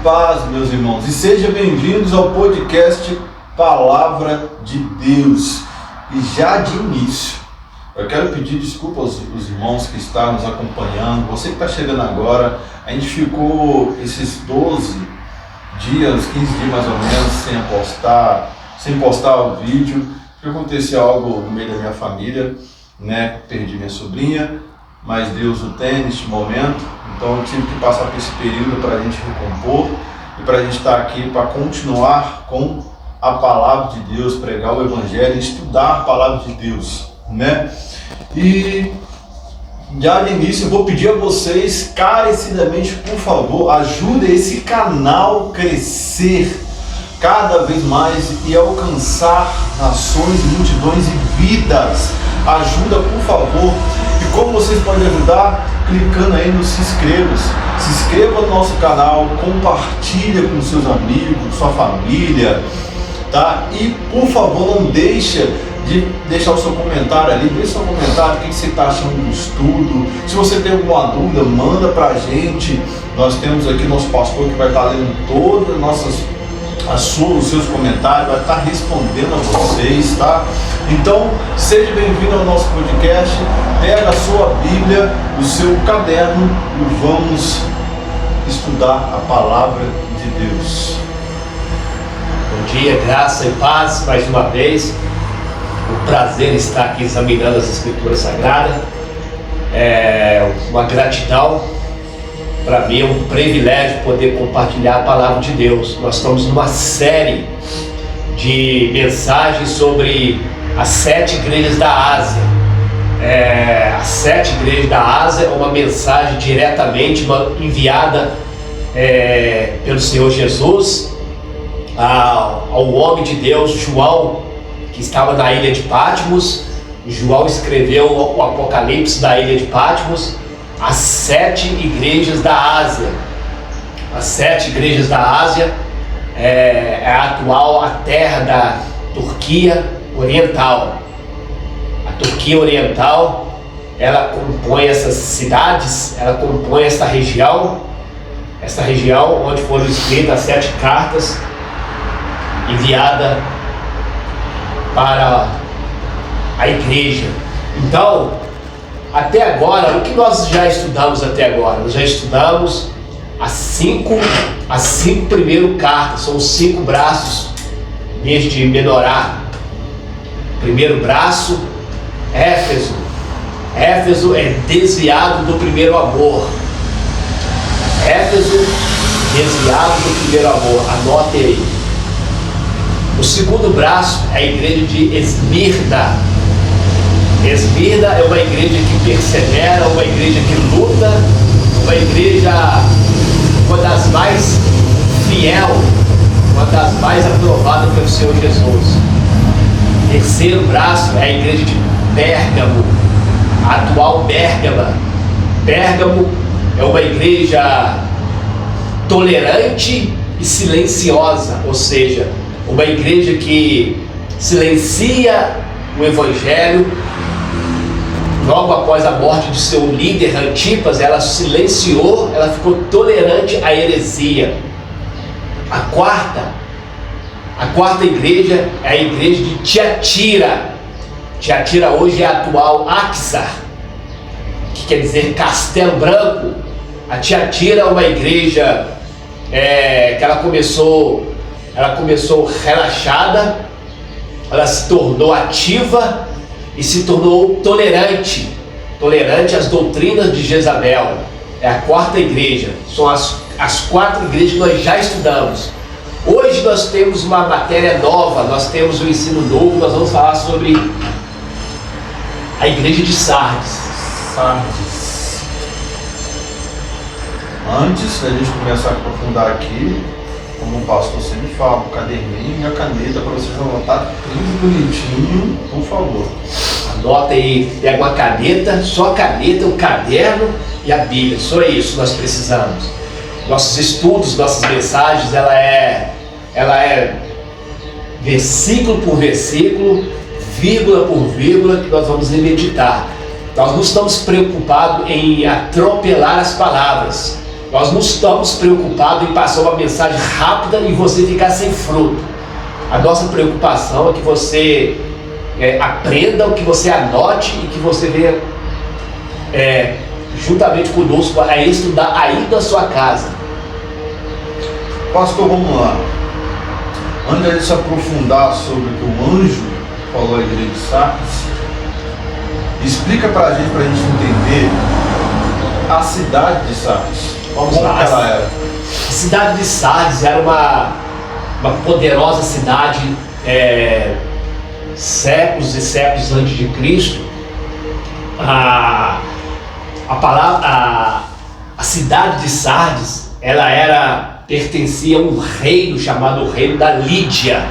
paz, meus irmãos, e sejam bem-vindos ao podcast Palavra de Deus. E já de início, eu quero pedir desculpa aos irmãos que estão nos acompanhando, você que está chegando agora. A gente ficou esses 12 dias, 15 dias mais ou menos, sem postar o vídeo, porque aconteceu algo no meio da minha família, né? Perdi minha sobrinha, mas Deus o tem neste momento. Então eu tive que passar por esse período para a gente recompor e para a gente estar aqui para continuar com a palavra de Deus, pregar o Evangelho, estudar a palavra de Deus, né? E já de início eu vou pedir a vocês carecidamente, por favor, ajudem esse canal a crescer cada vez mais e alcançar nações, multidões e vidas. Ajuda, por favor. E como vocês podem ajudar? Clicando aí no se inscreva no nosso canal, compartilha com seus amigos, sua família, tá? E por favor, não deixa de deixar o seu comentário ali, deixa o seu comentário, o que você está achando do estudo. Se você tem alguma dúvida, manda pra gente. Nós temos aqui nosso pastor que vai estar lendo todas os seus comentários, vai estar respondendo a vocês, tá? Então, seja bem-vindo ao nosso podcast. Pega a sua Bíblia, o seu caderno e vamos estudar a palavra de Deus. Bom dia, graça e paz mais uma vez. Um prazer estar aqui examinando as Escrituras Sagradas. É uma gratidão. Para mim é um privilégio poder compartilhar a palavra de Deus. Nós estamos numa série de mensagens sobre as 7 igrejas da Ásia. As 7 igrejas da Ásia é uma mensagem diretamente enviada pelo Senhor Jesus ao homem de Deus, João, que estava na ilha de Patmos. João escreveu o Apocalipse da ilha de Patmos. As 7 igrejas da Ásia. As 7 igrejas da Ásia é a terra da Turquia Oriental. A Turquia Oriental, ela compõe essas cidades, ela compõe essa região onde foram escritas as 7 cartas enviadas para a igreja. Então, até agora, o que nós já estudamos até agora? Nós já estudamos as 5 primeiras cartas, são os 5 braços de menorá. Primeiro braço, Éfeso. Éfeso é desviado do primeiro amor. Éfeso, desviado do primeiro amor. Anote aí. O segundo braço é a igreja de Esmirna. Esmirna é uma igreja que persevera, uma igreja que luta, uma igreja, uma das mais fiel, uma das mais aprovadas pelo Senhor Jesus. Terceiro braço é a igreja de Pérgamo, a atual Pérgama. Pérgamo é uma igreja tolerante e silenciosa, ou seja, uma igreja que silencia o Evangelho. Logo após a morte de seu líder Antipas, ela silenciou, ela ficou tolerante à heresia. A quarta igreja é a igreja de Tiatira. Tiatira hoje é a atual Axar, que quer dizer Castelo Branco. A Tiatira é uma igreja que ela começou relaxada, ela se tornou ativa e se tornou tolerante às doutrinas de Jezabel. É a quarta igreja. São as 4 igrejas que nós já estudamos. Hoje nós temos uma matéria nova, nós temos um ensino novo. Nós vamos falar sobre a igreja de Sardes. Antes da gente começar a aprofundar aqui, como o pastor sempre fala, o caderninho e a caneta para vocês anotarem tudo bonitinho, por favor. Anota aí, pega uma caneta, só a caneta, o caderno e a Bíblia. Só isso nós precisamos. Nossos estudos, nossas mensagens, ela é versículo por versículo, vírgula por vírgula, que nós vamos meditar. Nós não estamos preocupados em atropelar as palavras. Nós não estamos preocupados em passar uma mensagem rápida e você ficar sem fruto. A nossa preocupação é que você aprenda, que você anote e que você venha juntamente conosco a estudar aí na sua casa. Pastor, vamos lá. Antes de se aprofundar sobre o que o anjo falou à igreja de Sardes, explica pra gente entender a cidade de Sardes. Vamos Como lá. que ela era? A cidade de Sardes era uma poderosa cidade, séculos e séculos antes de Cristo. A cidade de Sardes, ela pertencia a um reino chamado Reino da Lídia.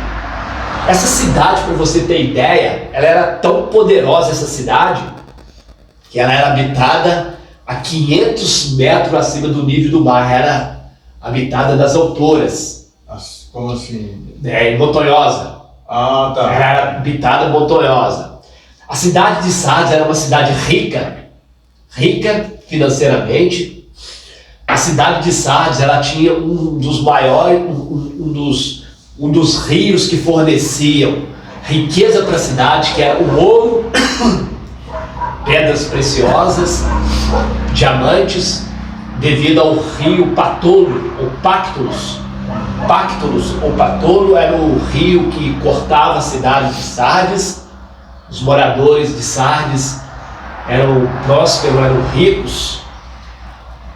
Essa cidade, para você ter ideia, ela era tão poderosa, essa cidade, que ela era habitada a 500 metros acima do nível do mar. Era habitada das alturas. Como assim? Montanhosa. Ah, tá. Ela era habitada montanhosa. A cidade de Sardes era uma cidade rica financeiramente. A cidade de Sardes, ela tinha um dos maiores, um dos rios que forneciam riqueza para a cidade, que era o ouro, pedras preciosas, diamantes, devido ao rio Patolo, ou Pactolus. Pactolus ou Patolo era o rio que cortava a cidade de Sardes. Os moradores de Sardes eram prósperos, eram ricos.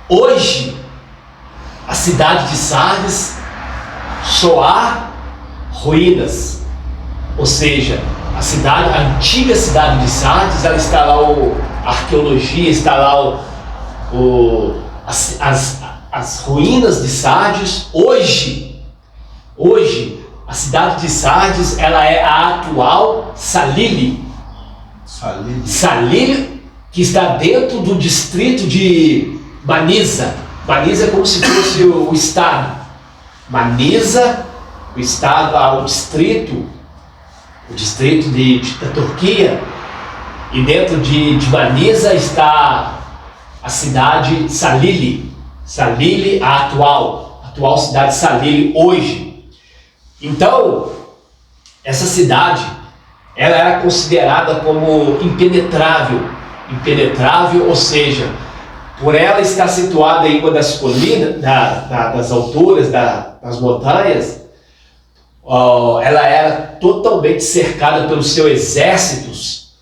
Hoje, a cidade de Sardes só há ruínas, ou seja, a antiga cidade de Sardes, ela está lá a arqueologia, está lá as ruínas de Sardes. Hoje, a cidade de Sardes, ela é a atual Salile, que está dentro do distrito de Manisa. Manisa é como se fosse o estado. Manisa, o estado, o distrito da Turquia. E dentro de Manisa está a cidade Salile. Salile, a atual cidade Salile hoje. Então, essa cidade, ela era considerada como impenetrável, ou seja, por ela estar situada em uma das colinas, das alturas, das montanhas, ela era totalmente cercada pelos seus exércitos.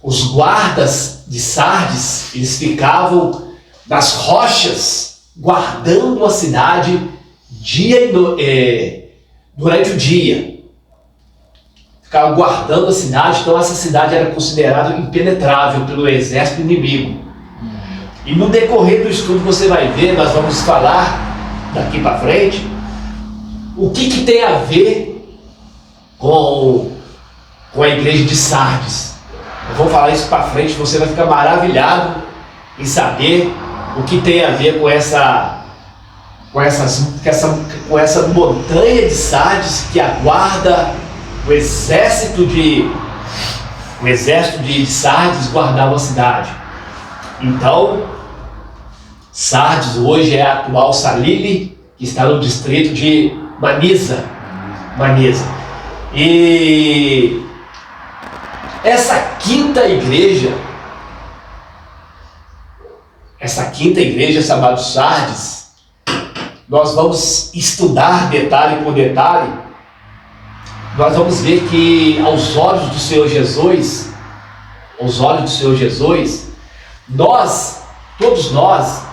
Os guardas de Sardes, eles ficavam nas rochas, guardando a cidade durante o dia. Ficavam guardando a cidade, então essa cidade era considerada impenetrável pelo exército inimigo. E no decorrer do estudo você vai ver, nós vamos falar daqui para frente, o que tem a ver com a igreja de Sardes. Eu vou falar isso para frente, você vai ficar maravilhado em saber o que tem a ver com essa montanha de Sardes que aguarda o exército de Sardes guardava a cidade. Então, Sardes hoje é a atual Salile, que está no distrito de Manisa. E essa quinta igreja chamada Sardes, nós vamos estudar detalhe por detalhe. Nós vamos ver que aos olhos do Senhor Jesus, todos nós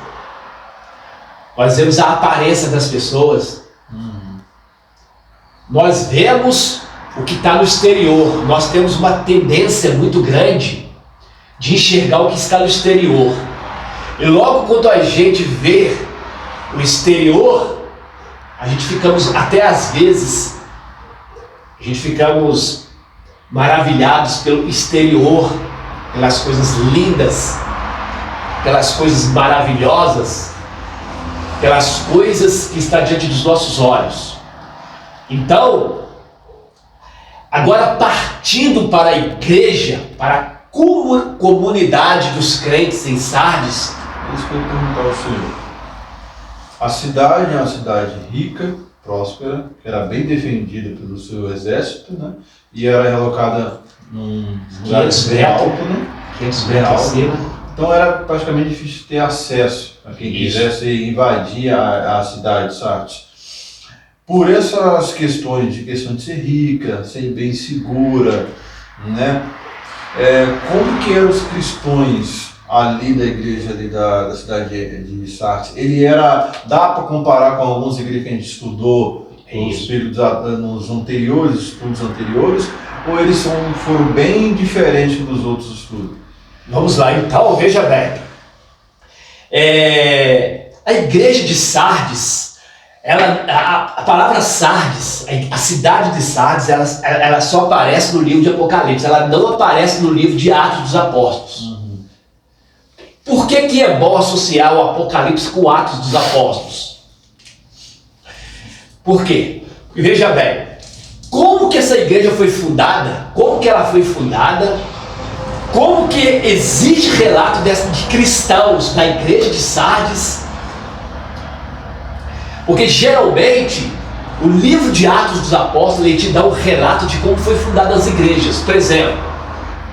vemos a aparência das pessoas. Nós vemos o que está no exterior. Nós temos uma tendência muito grande de enxergar o que está no exterior. E logo quando a gente vê o exterior, a gente ficamos, até às vezes, maravilhados pelo exterior, pelas coisas lindas, pelas coisas maravilhosas, pelas coisas que estão diante dos nossos olhos. Então, agora partindo para a igreja, para a comunidade dos crentes em Sardes, isso que eu ia perguntar ao senhor. A cidade é uma cidade rica, próspera, que era bem defendida pelo seu exército, né? E era relocada num lugar bem alto, né? 500 metros acima. Então era praticamente difícil ter acesso a quem quisesse invadir a cidade de Sardes. Por essas questões de ser rica, ser bem segura, né? Como que eram os cristãos ali da igreja ali da cidade de Sardes? Dá para comparar com algumas igrejas que a gente estudou nos períodos estudos anteriores, ou eles foram bem diferentes dos outros estudos? Vamos lá, então, veja bem. A igreja de Sardes, a palavra Sardes, a cidade de Sardes, ela só aparece no livro de Apocalipse, ela não aparece no livro de Atos dos Apóstolos. Por que é bom associar o Apocalipse com Atos dos Apóstolos? Por quê? Veja bem, como que essa igreja foi fundada, como que ela foi fundada, como que existe relato de cristãos na igreja de Sardes. Porque geralmente o livro de Atos dos Apóstolos ele te dá um relato de como foi fundada as igrejas. Por exemplo,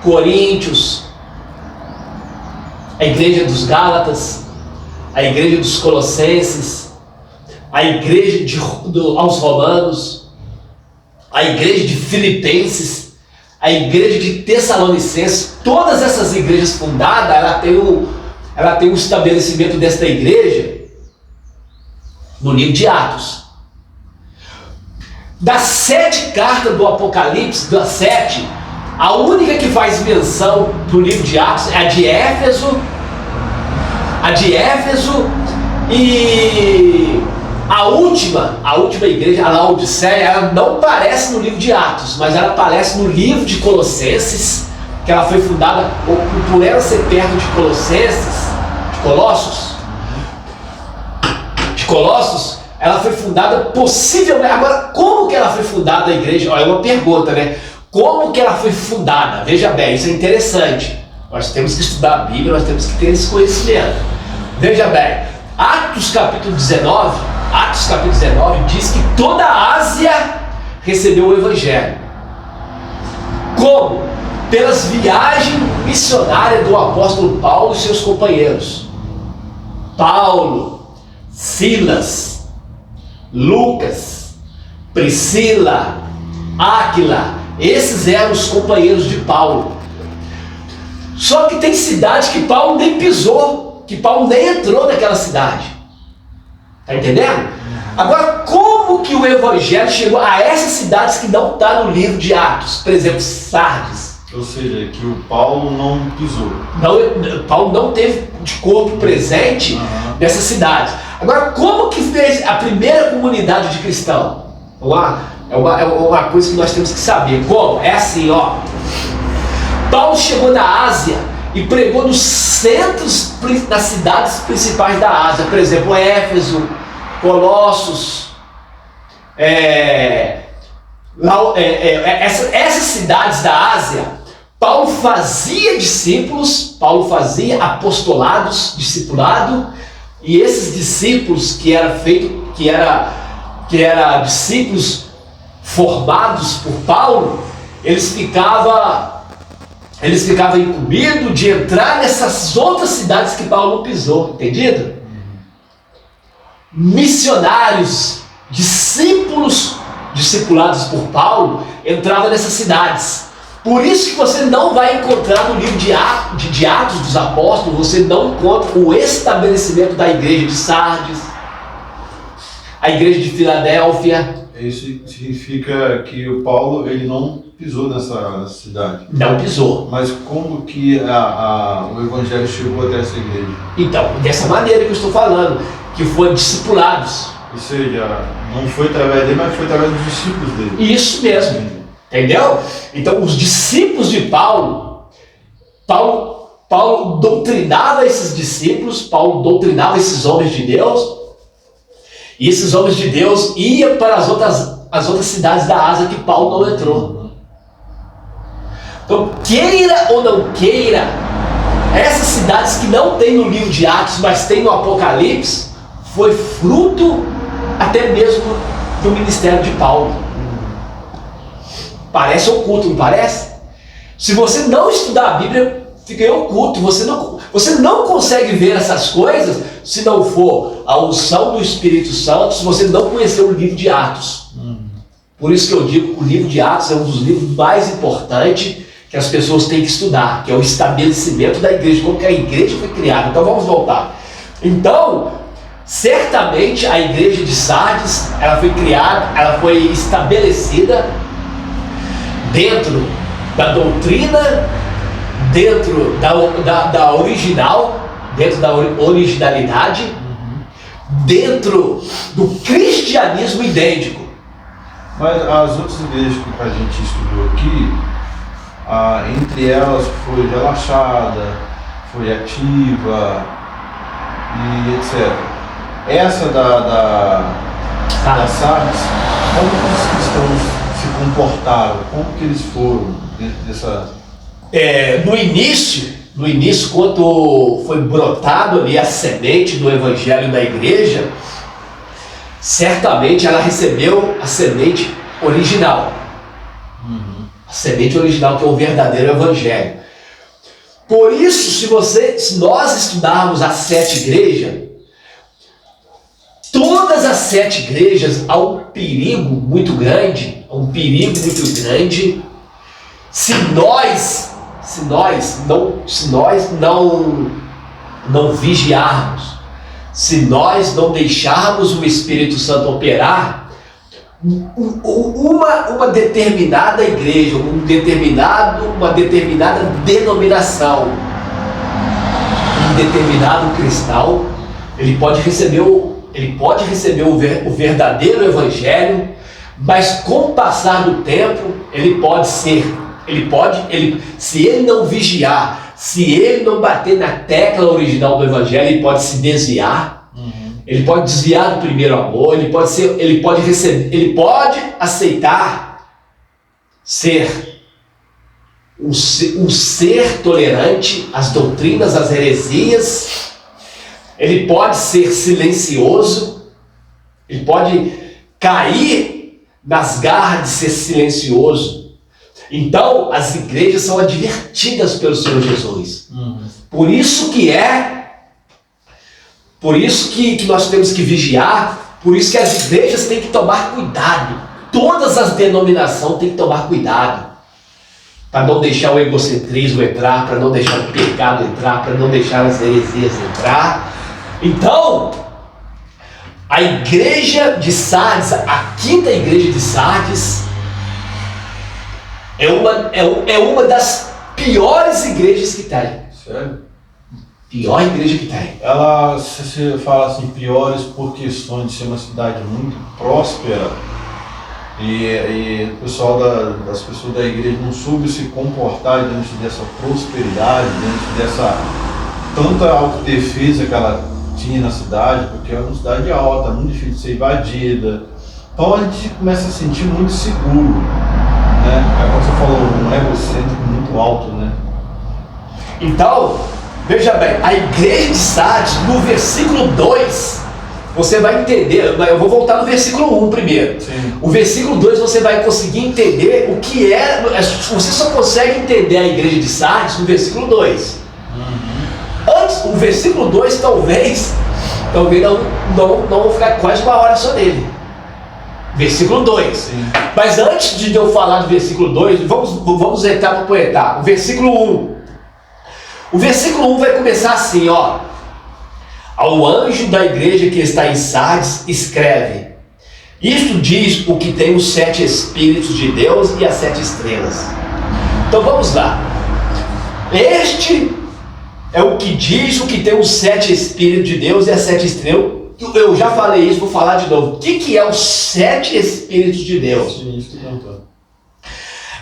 Coríntios, a igreja dos Gálatas, a igreja dos Colossenses, a igreja aos Romanos, a igreja de Filipenses, a igreja de Tessalonicenses. Todas essas igrejas fundadas, ela tem um estabelecimento desta igreja no livro de Atos. Das 7 cartas do Apocalipse, das 7, a única que faz menção do livro de Atos é a de Éfeso e a última igreja, a Laodiceia, ela não aparece no livro de Atos, mas ela aparece no livro de Colossenses, que ela foi fundada por ela ser perto de Colossos, ela foi fundada possivelmente. Agora, como que ela foi fundada a igreja? Olha, é uma pergunta, né? Como que ela foi fundada? Veja bem, isso é interessante. Nós temos que estudar a Bíblia, nós temos que ter esse conhecimento. Veja bem, Atos capítulo 19 diz que toda a Ásia recebeu o Evangelho. Como? Pelas viagens missionárias do apóstolo Paulo e seus companheiros. Paulo, Silas, Lucas, Priscila, Áquila, esses eram os companheiros de Paulo. Só que tem cidade que Paulo nem pisou, que Paulo nem entrou naquela cidade. Está entendendo? Agora, como que o Evangelho chegou a essas cidades que não está no livro de Atos? Por exemplo, Sardes. Ou seja, que o Paulo não pisou. Paulo não teve de corpo presente nessas cidades. Agora, como que fez a primeira comunidade de cristãos? É uma coisa que nós temos que saber. Como? É assim, ó. Paulo chegou na Ásia e pregou nos centros, nas cidades principais da Ásia. Por exemplo, Éfeso, Colossos, essas cidades da Ásia. Paulo fazia discípulos, Paulo fazia apostolados, discipulado, e esses discípulos que eram discípulos formados por Paulo, eles ficavam incumbidos de entrar nessas outras cidades que Paulo não pisou, entendido? Missionários, discipulados por Paulo, entravam nessas cidades. Por isso que você não vai encontrar no livro de Atos dos Apóstolos, você não encontra o estabelecimento da igreja de Sardes, a igreja de Filadélfia. Isso significa que o Paulo ele não pisou nessa cidade. Não pisou. Mas como que o Evangelho chegou até essa igreja? Então, dessa maneira que eu estou falando, que foram discipulados. Ou seja, não foi através dele, mas foi através dos discípulos dele. Isso mesmo. Entendeu? Então, os discípulos de Paulo doutrinava esses discípulos, Paulo doutrinava esses homens de Deus, e esses homens de Deus iam para as outras cidades da Ásia que Paulo não entrou. Então, queira ou não queira, Essas cidades que não tem no livro de Atos, mas tem no Apocalipse, foi fruto até mesmo do ministério de Paulo. Parece oculto, não parece? Se você não estudar a Bíblia, fica oculto. Você não consegue ver essas coisas se não for a unção do Espírito Santo, se você não conhecer o livro de Atos. Por isso que eu digo que o livro de Atos é um dos livros mais importantes que as pessoas têm que estudar, que é o estabelecimento da igreja, como que a igreja foi criada. Então vamos voltar. Então, certamente a igreja de Sardes, ela foi criada, ela foi estabelecida dentro da doutrina, dentro da original, dentro da originalidade, dentro do cristianismo idêntico. Mas as outras igrejas que a gente estudou aqui, entre elas foi relaxada, foi ativa e etc. Essa da Sardes, como que os cristãos se comportaram? Como que eles foram dentro dessa... No início, quando foi brotado ali a semente do evangelho da igreja, certamente ela recebeu a semente original. A semente original, que é o verdadeiro evangelho. Por isso, se nós estudarmos as 7 igrejas, todas as 7 igrejas, há um perigo muito grande, se nós não vigiarmos, se nós não deixarmos o Espírito Santo operar, uma determinada igreja, uma determinada denominação, um determinado cristão, ele pode receber o verdadeiro evangelho, mas com o passar do tempo, se ele não vigiar, se ele não bater na tecla original do evangelho, ele pode se desviar. Ele pode desviar do primeiro amor, ele pode aceitar ser um ser tolerante às doutrinas, às heresias, ele pode ser silencioso, ele pode cair nas garras de ser silencioso. Então, as igrejas são advertidas pelo Senhor Jesus. Por isso que nós temos que vigiar, por isso que as igrejas têm que tomar cuidado. Todas as denominações têm que tomar cuidado, para não deixar o egocentrismo entrar, para não deixar o pecado entrar, para não deixar as heresias entrar. Então, a igreja de Sardes, a 5ª igreja de Sardes, é uma das piores igrejas que tem. Sério? Pior igreja que tem. Ela, se você fala assim, piores por questões de ser uma cidade muito próspera e o pessoal das pessoas da igreja não soube se comportar diante dessa prosperidade, diante dessa tanta autodefesa que ela tinha na cidade, porque é uma cidade alta, muito difícil de ser invadida. Então a gente começa a sentir muito seguro, né? Como você falou, um egocêntrico muito alto, né? Então, veja bem, a igreja de Sardes, no versículo 2, você vai entender. Eu vou voltar no versículo 1 primeiro. Sim. O versículo 2 você vai conseguir entender o que é. Você só consegue entender a igreja de Sardes no versículo 2. Antes, o versículo 2 talvez não vou ficar quase 1 hora só nele. Versículo 2. Sim. Mas antes de eu falar do versículo 2, vamos etapa por etapa. O versículo 1. O versículo 1 vai começar assim, ó. Ao anjo da igreja que está em Sardes, escreve: isto diz o que tem os 7 Espíritos de Deus e as 7 estrelas. Então vamos lá. Este é o que diz o que tem os 7 Espíritos de Deus e as 7 estrelas. Eu já falei isso, vou falar de novo. O que é os 7 Espíritos de Deus? Sim, isso que eu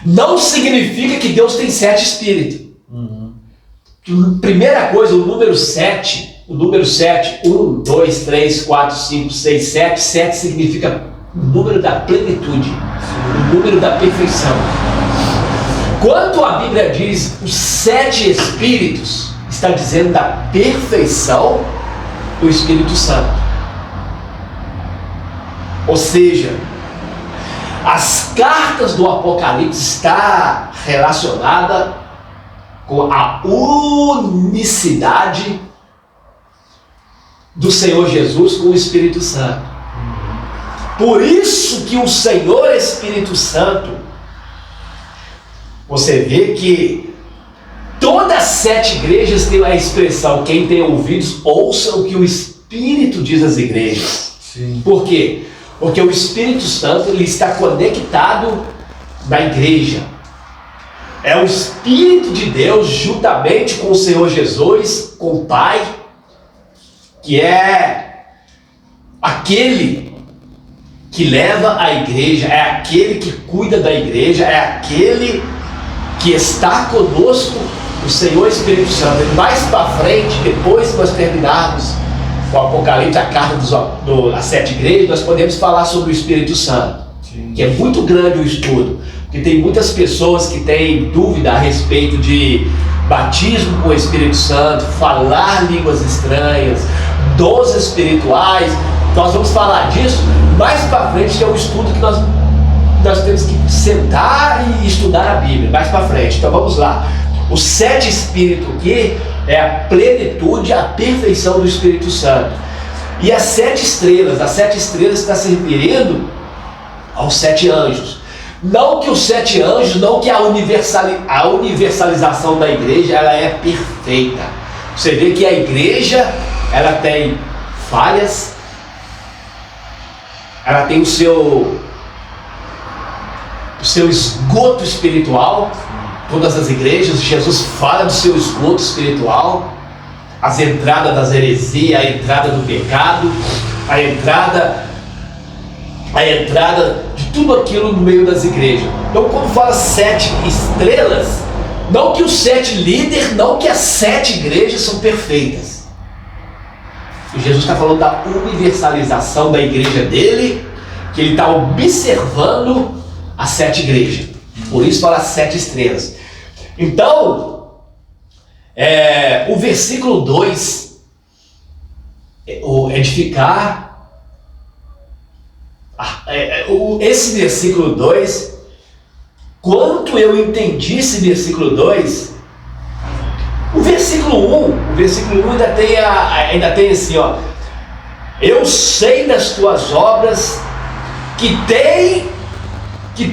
Não significa que Deus tem 7 Espíritos. Primeira coisa, o número 7, 1, 2, 3, 4, 5, 6, 7, 7 significa o número da plenitude, o número da perfeição. Quando a Bíblia diz os 7 Espíritos, está dizendo da perfeição do Espírito Santo. Ou seja, as cartas do Apocalipse estão relacionadas com a unicidade do Senhor Jesus com o Espírito Santo. Por isso que o Senhor Espírito Santo, você vê que todas as 7 igrejas têm a expressão: quem tem ouvidos, ouça o que o Espírito diz às igrejas. Sim. Por quê? Porque o Espírito Santo ele está conectado na igreja. É o Espírito de Deus juntamente com o Senhor Jesus, com o Pai, que é aquele que leva a igreja, é aquele que cuida da igreja, é aquele que está conosco, o Senhor Espírito Santo. E mais para frente, depois que nós terminarmos o Apocalipse, a carta das 7 igrejas, nós podemos falar sobre o Espírito Santo. Sim. Que é muito grande o estudo, porque tem muitas pessoas que têm dúvida a respeito de batismo com o Espírito Santo, falar línguas estranhas, dons espirituais. Nós vamos falar disso mais para frente, que é o estudo que nós temos que sentar e estudar a Bíblia mais para frente. Então vamos lá. Os 7 Espíritos aqui é a plenitude, a perfeição do Espírito Santo. E as 7 estrelas está se referindo aos 7 anjos. Não que os 7 anjos, não que a universalização da igreja ela é perfeita. Você vê que a igreja ela tem falhas, ela tem o seu esgoto espiritual. Todas as igrejas, Jesus fala do seu esgoto espiritual, as entradas das heresias, a entrada do pecado, a entrada de tudo aquilo no meio das igrejas. Então, quando fala 7 estrelas, não que os 7 líderes, não que as 7 igrejas são perfeitas. E Jesus está falando da universalização da igreja dele, que ele está observando as 7 igrejas. Por isso fala 7 estrelas. Então, o versículo 2, o edificar, esse versículo 2, quanto eu entendi esse versículo 2, o versículo 1 ainda tem assim, ó: eu sei das tuas obras, que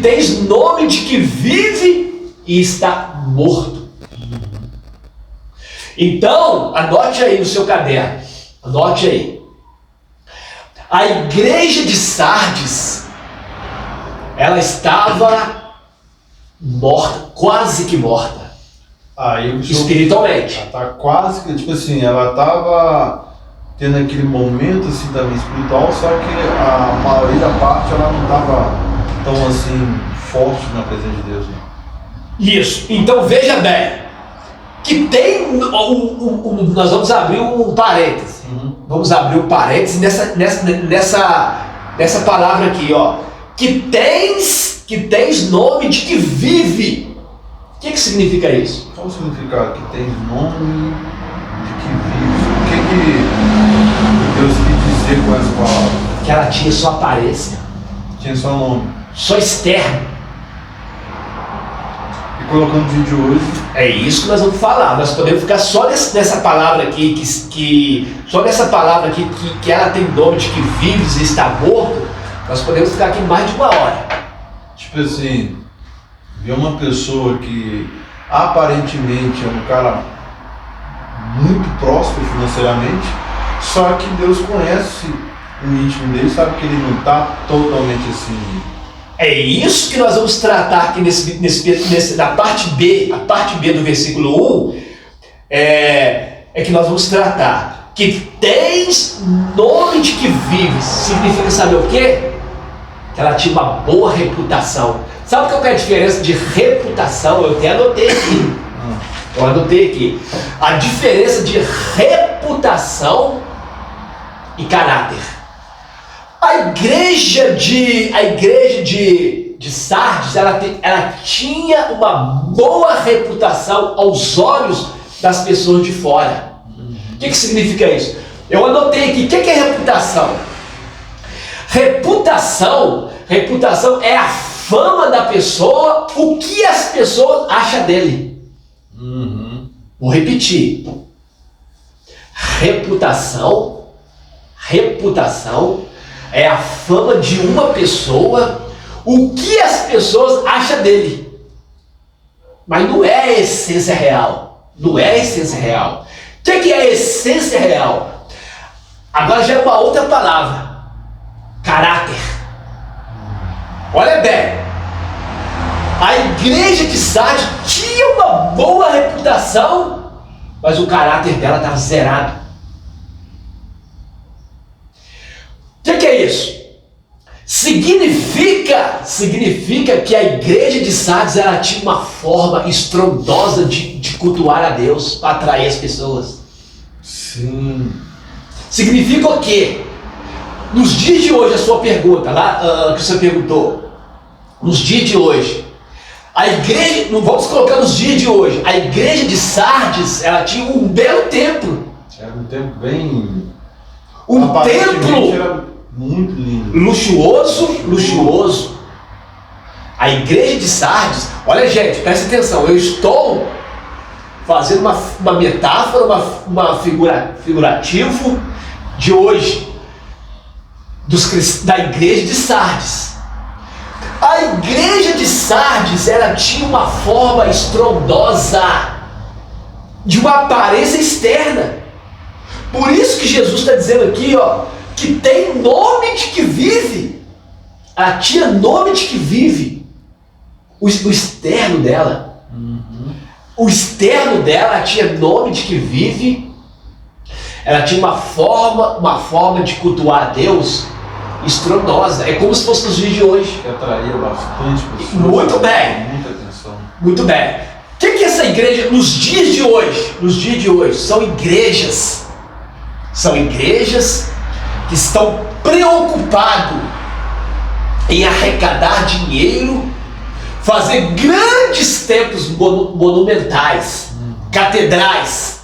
tens nome de que vive e está morto. Então, anote aí no seu caderno, anote aí. A igreja de Sardes, ela estava morta, quase que morta. Espiritualmente. Ela tá quase que, tipo assim, ela estava tendo aquele momento assim também espiritual, só que a maioria da parte ela não estava tão assim forte na presença de Deus, né? Isso. Então veja bem, que tem nós vamos abrir um parêntese. Vamos abrir um parêntese nessa palavra aqui, ó. Que tens nome de que vive. O que significa isso? Qual o significado? Que tens nome de que vive. O que Deus quis dizer com essa palavra? Que ela tinha sua aparência. Tinha só nome. Só externo. Colocando o vídeo hoje. É isso que nós vamos falar. Nós podemos ficar só nessa palavra aqui, só nessa palavra aqui, que ela tem nome de que vives e está morto. Nós podemos ficar aqui mais de 1 hora. Tipo assim, ver uma pessoa que aparentemente é um cara muito próspero financeiramente, só que Deus conhece o íntimo dele, sabe que ele não está totalmente assim. É isso que nós vamos tratar aqui na parte B, a parte B do versículo 1, é que nós vamos tratar que tens nome de que vives. Significa saber o quê? Que ela tinha uma boa reputação. Sabe qual que é a diferença de reputação? Eu até anotei aqui. Eu anotei aqui. A diferença de reputação e caráter. A igreja de Sardes, ela tinha uma boa reputação aos olhos das pessoas de fora. O que significa isso? Eu anotei aqui, o que é reputação? Reputação é a fama da pessoa, o que as pessoas acham dele. Vou repetir. Reputação é a fama de uma pessoa, o que as pessoas acham dele. Mas não é a essência real. Não é a essência real. O que é a essência real? Agora já é uma outra palavra. Caráter. Olha bem. A igreja de Sardes tinha uma boa reputação, mas o caráter dela estava zerado. O que é isso? Significa que a igreja de Sardes ela tinha uma forma estrondosa de cultuar a Deus para atrair as pessoas. Sim. Significa o quê? Nos dias de hoje, a sua pergunta lá, que você perguntou, nos dias de hoje, a igreja, não vamos colocar nos dias de hoje, a igreja de Sardes, ela tinha um belo templo. Era um templo bem... Um templo era muito lindo. Luxuoso. A igreja de Sardes, olha gente, presta atenção, eu estou fazendo uma metáfora, uma figurativo de hoje, da igreja de Sardes. A igreja de Sardes, ela tinha uma forma estrondosa, de uma aparência externa. Por isso que Jesus está dizendo aqui, que tem nome de que vive. Ela tinha nome de que vive. O externo dela. O externo dela tinha nome de que vive. Ela tinha uma forma de cultuar a Deus estrondosa. É como se fosse nos dias de hoje. Que atraía bastante pessoas. Muito bem. Muita atenção. Muito bem. O que é essa igreja nos dias de hoje? Nos dias de hoje são igrejas que estão preocupados em arrecadar dinheiro, fazer grandes templos monumentais, catedrais.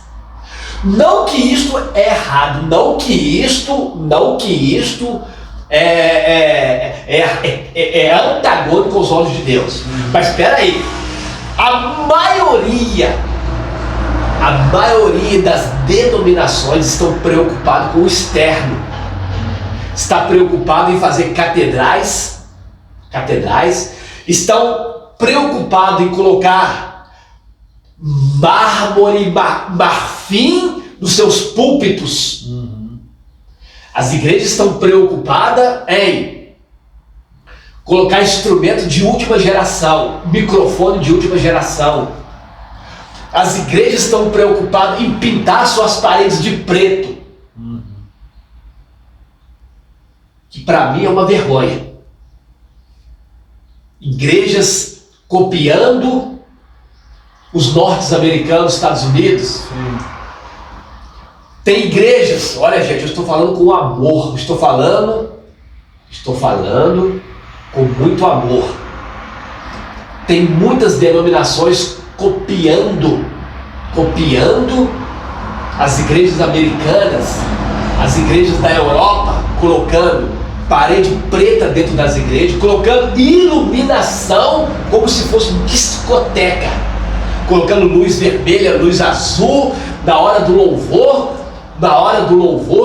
Não que isto é errado, não que isto é antagônico aos olhos de Deus. Mas espera aí, a maioria das denominações estão preocupadas com o externo. Está preocupado em fazer catedrais, estão preocupados em colocar mármore, marfim nos seus púlpitos. As igrejas estão preocupadas em colocar instrumento de última geração, microfone de última geração. As igrejas estão preocupadas em pintar suas paredes de preto. Que para mim é uma vergonha. Igrejas copiando os norte-americanos, Estados Unidos. Sim. Tem igrejas, olha gente, eu estou falando com amor, estou falando com muito amor. Tem muitas denominações copiando as igrejas americanas, as igrejas da Europa, colocando parede preta dentro das igrejas, colocando iluminação como se fosse uma discoteca, colocando luz vermelha, luz azul, na hora do louvor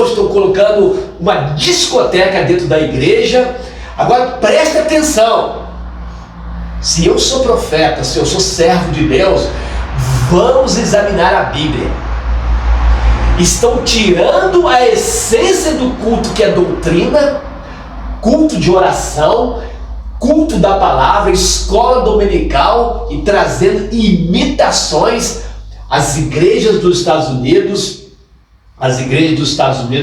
estão colocando uma discoteca dentro da igreja. Agora preste atenção, se eu sou profeta, se eu sou servo de Deus, vamos examinar a Bíblia. Estão tirando a essência do culto, que é doutrina, culto de oração, culto da palavra, escola dominical, e trazendo imitações. As igrejas dos Estados Unidos,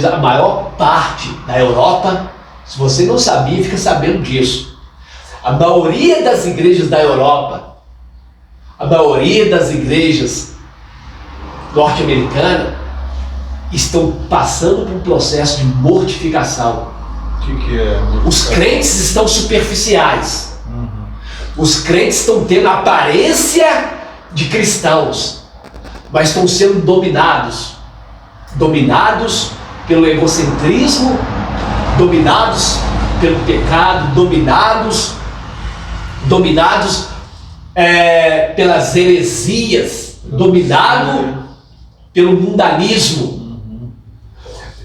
a maior parte da Europa, se você não sabia, fica sabendo disso. A maioria das igrejas da Europa, a maioria das igrejas norte-americanas estão passando por um processo de mortificação. O que é? Os crentes estão superficiais. Os crentes estão tendo a aparência de cristãos, mas estão sendo dominados pelo egocentrismo, dominados pelo pecado, dominados pelas heresias, dominado pelo mundanismo.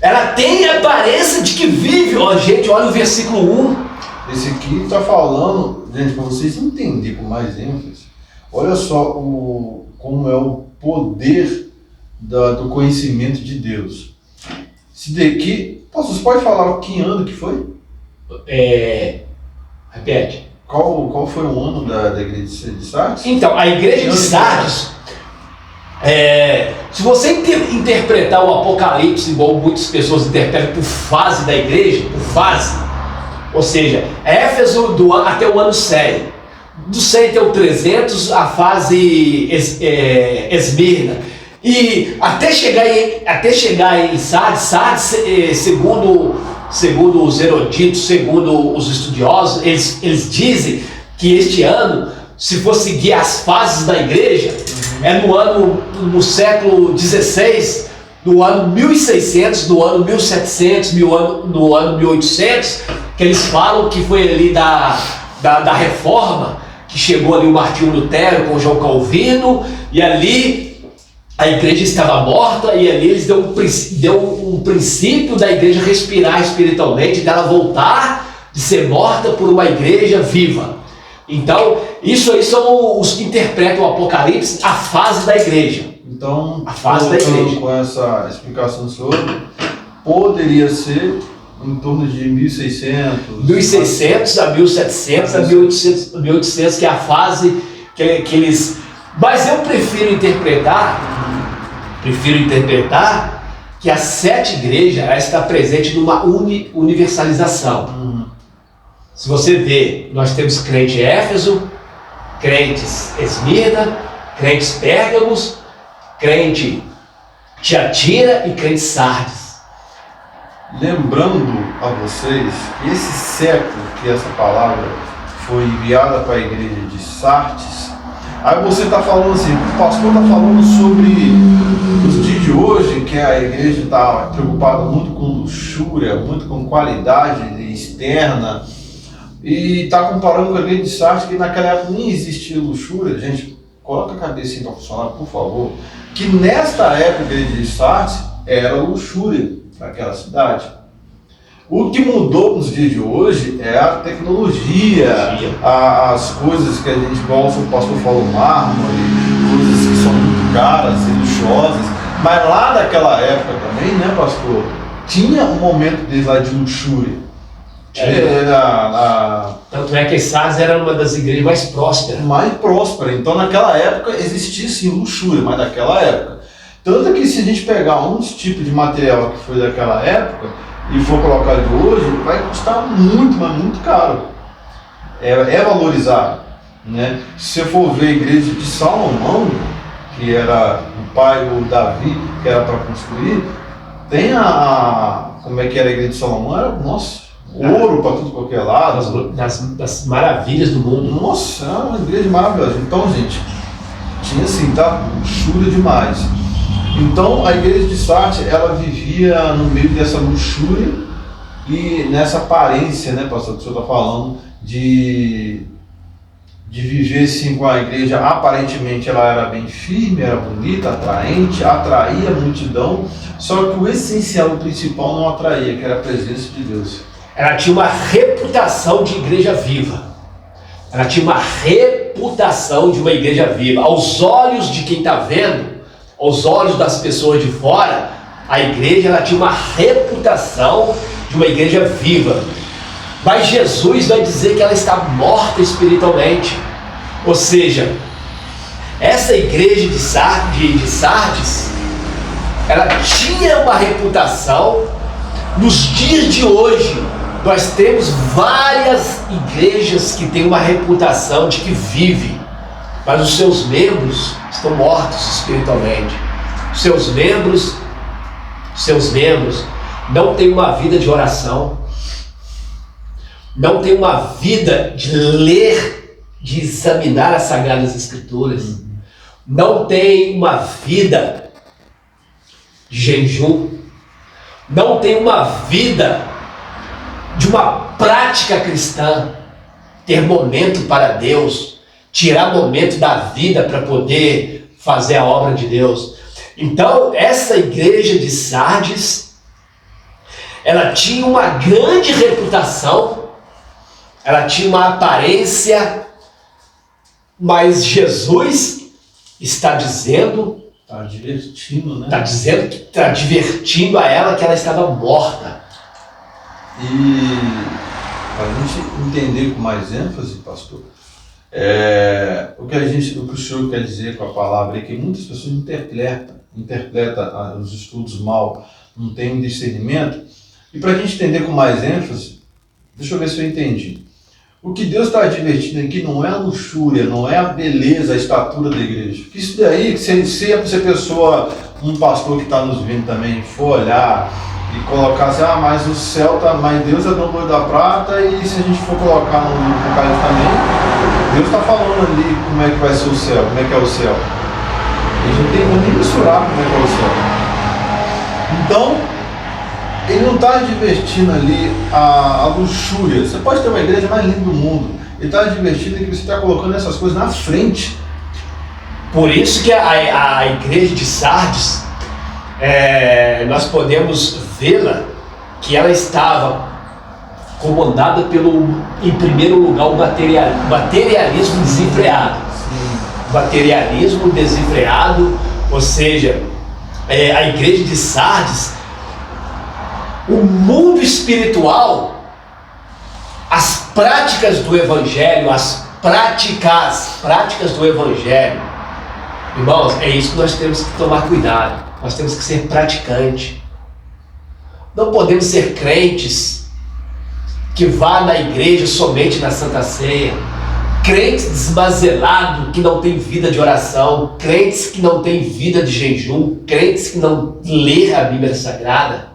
Ela tem a aparência de que vive. Gente, olha o versículo 1. Esse aqui está falando, gente, para vocês entenderem com mais ênfase, olha só como é o poder do conhecimento de Deus. Esse daqui, você pode falar que ano que foi? Repete. Qual foi o ano da igreja de Sardes? Então, a igreja de Sardes, se você interpretar o Apocalipse igual muitas pessoas interpretam por fase da igreja, por fase, ou seja, Éfeso até o ano 100, do 100 até o 300 a fase Esmirna, e até chegar em Sardes, segundo os eruditos, segundo os estudiosos, eles dizem que este ano, se for seguir as fases da igreja, no século XVI, no ano 1600, no ano 1700, no ano 1800, que eles falam que foi ali da reforma, que chegou ali o Martinho Lutero com o João Calvino, e ali a igreja estava morta, e ali eles deu um princípio da igreja respirar espiritualmente, dela voltar de ser morta por uma igreja viva. Então, isso aí são os que interpretam o Apocalipse, a fase da igreja. Então, a fase da igreja. Com essa explicação sobre, poderia ser em torno de 1600 a 1700 a 1800, que é a fase que eles... Mas eu prefiro interpretar que as 7 igrejas ela está presente numa universalização. Se você vê, nós temos crente em Éfeso, crentes Esmirna, crentes Pérgamos, crente Tiatira e crente Sardes. Lembrando a vocês que esse século que essa palavra foi enviada para a igreja de Sardes, aí você está falando assim, o pastor está falando sobre os dias de hoje, que a igreja está preocupada muito com luxúria, muito com qualidade externa, e está comparando com a igreja de Sardes, que naquela época nem existia luxúria. Gente, coloca a cabecinha para funcionar, por favor, que nesta época a igreja de Sardes era luxúria naquela cidade. O que mudou nos dias de hoje é a tecnologia, as coisas que a gente gosta, o pastor falou, mármore, coisas que são muito caras e luxuosas. Mas lá daquela época também, né, pastor, tinha um momento deles lá de luxúria. Tanto é que Sardes era uma das igrejas mais prósperas. Então naquela época existia sim luxúria, mas daquela época. Tanto que se a gente pegar uns tipos de material que foi daquela época e for colocar de hoje, vai custar muito, mas muito caro. É valorizado, né? Se você for ver a igreja de Salomão, que era o pai do Davi, que era para construir, tem como é que era a igreja de Salomão? Era, nossa, ouro para tudo qualquer lado. Das maravilhas do mundo. Nossa, é uma igreja maravilhosa. Então, gente, tinha assim, tá? Luxúria demais. Então, a igreja de Sardes, ela vivia no meio dessa luxúria e nessa aparência, né, pastor, que o senhor está falando, de viver assim com a igreja. Aparentemente ela era bem firme, era bonita, atraente, atraía a multidão, só que o essencial, o principal não atraía, que era a presença de Deus. Ela tinha uma reputação de igreja viva. Ela tinha uma reputação de uma igreja viva. Aos olhos de quem está vendo, aos olhos das pessoas de fora, a igreja ela tinha uma reputação de uma igreja viva. Mas Jesus vai dizer que ela está morta espiritualmente. Ou seja, essa igreja de Sardes, ela tinha uma reputação. Nos dias de hoje, nós temos várias igrejas que têm uma reputação de que vive, mas os seus membros estão mortos espiritualmente. Os seus membros não têm uma vida de oração, não têm uma vida de ler, de examinar as Sagradas Escrituras. não tem uma vida de jejum, não tem uma vida de uma prática cristã, ter momento para Deus, tirar momento da vida para poder fazer a obra de Deus. Então, essa igreja de Sardes, ela tinha uma grande reputação, ela tinha uma aparência, mas Jesus está dizendo, Está divertindo, né? está dizendo que está divertindo a ela que ela estava morta. E para a gente entender com mais ênfase, pastor, o que o senhor quer dizer com a palavra é que muitas pessoas interpretam os estudos mal, não tem um discernimento. E para a gente entender com mais ênfase, deixa eu ver se eu entendi. O que Deus está advertindo aqui não é a luxúria, não é a beleza, a estatura da igreja. Porque isso daí, se a pessoa, um pastor que está nos vendo também, for olhar e colocar assim, mas o céu tá, mas Deus é dono da prata, e se a gente for colocar no Apocalipse também, Deus está falando ali como é que vai ser o céu, como é que é o céu. A gente não tem como nem misturar como é que é o céu. Então, ele não está advertindo ali a luxúria. Você pode ter uma igreja mais linda do mundo. Ele está advertindo que você está colocando essas coisas na frente. Por isso que a igreja de Sardes, nós podemos vê-la, que ela estava comandada pelo, em primeiro lugar, o materialismo desenfreado. Materialismo desenfreado, ou seja, a igreja de Sardes, o mundo espiritual, as práticas do Evangelho, as práticas do Evangelho, irmãos, é isso que nós temos que tomar cuidado. Nós temos que ser praticante. Não podemos ser crentes que vá na igreja somente na Santa Ceia, crentes desmazelados que não têm vida de oração, crentes que não têm vida de jejum, crentes que não lê a Bíblia Sagrada.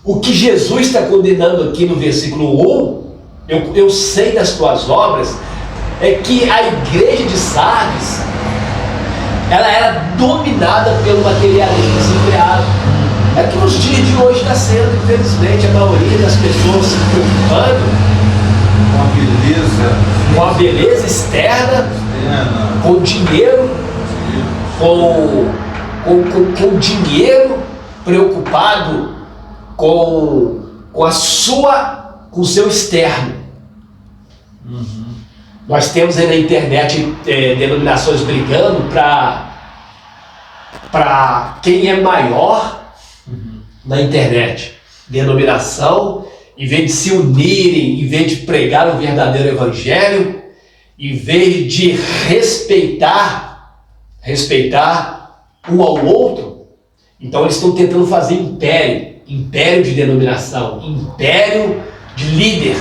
O que Jesus está condenando aqui no versículo 1, eu sei das tuas obras, é que a igreja de Sardes, ela era dominada pelo materialismo desenfreado. É que nos dias de hoje está sendo, infelizmente, a maioria das pessoas se preocupando com a beleza externa, com dinheiro, com dinheiro, preocupado com o seu externo. Nós temos aí na internet denominações brigando para quem é maior na internet. Denominação, em vez de se unirem, em vez de pregar o verdadeiro evangelho, em vez de respeitar um ao outro, então eles estão tentando fazer império de denominação, império de líder.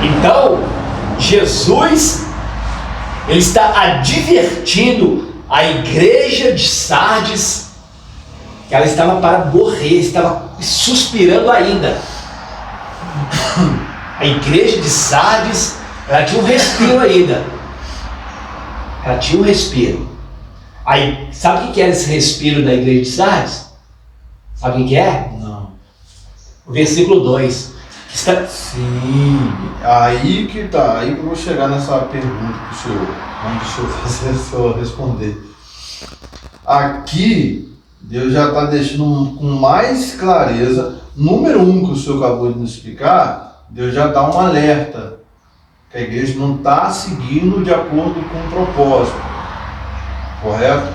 Então, Jesus, ele está advertindo a igreja de Sardes que ela estava para morrer, estava suspirando ainda. A igreja de Sardes, ela tinha um respiro ainda. Ela tinha um respiro. Aí, sabe o que era esse respiro da igreja de Sardes? Sabe o que é? Não. O versículo 2. Sim, aí que tá, aí que eu vou chegar nessa pergunta que o senhor, onde o senhor fazer o senhor responder. Aqui, Deus já está deixando com mais clareza, número 1 que o senhor acabou de nos explicar, Deus já dá um alerta, que a igreja não está seguindo de acordo com o propósito, correto?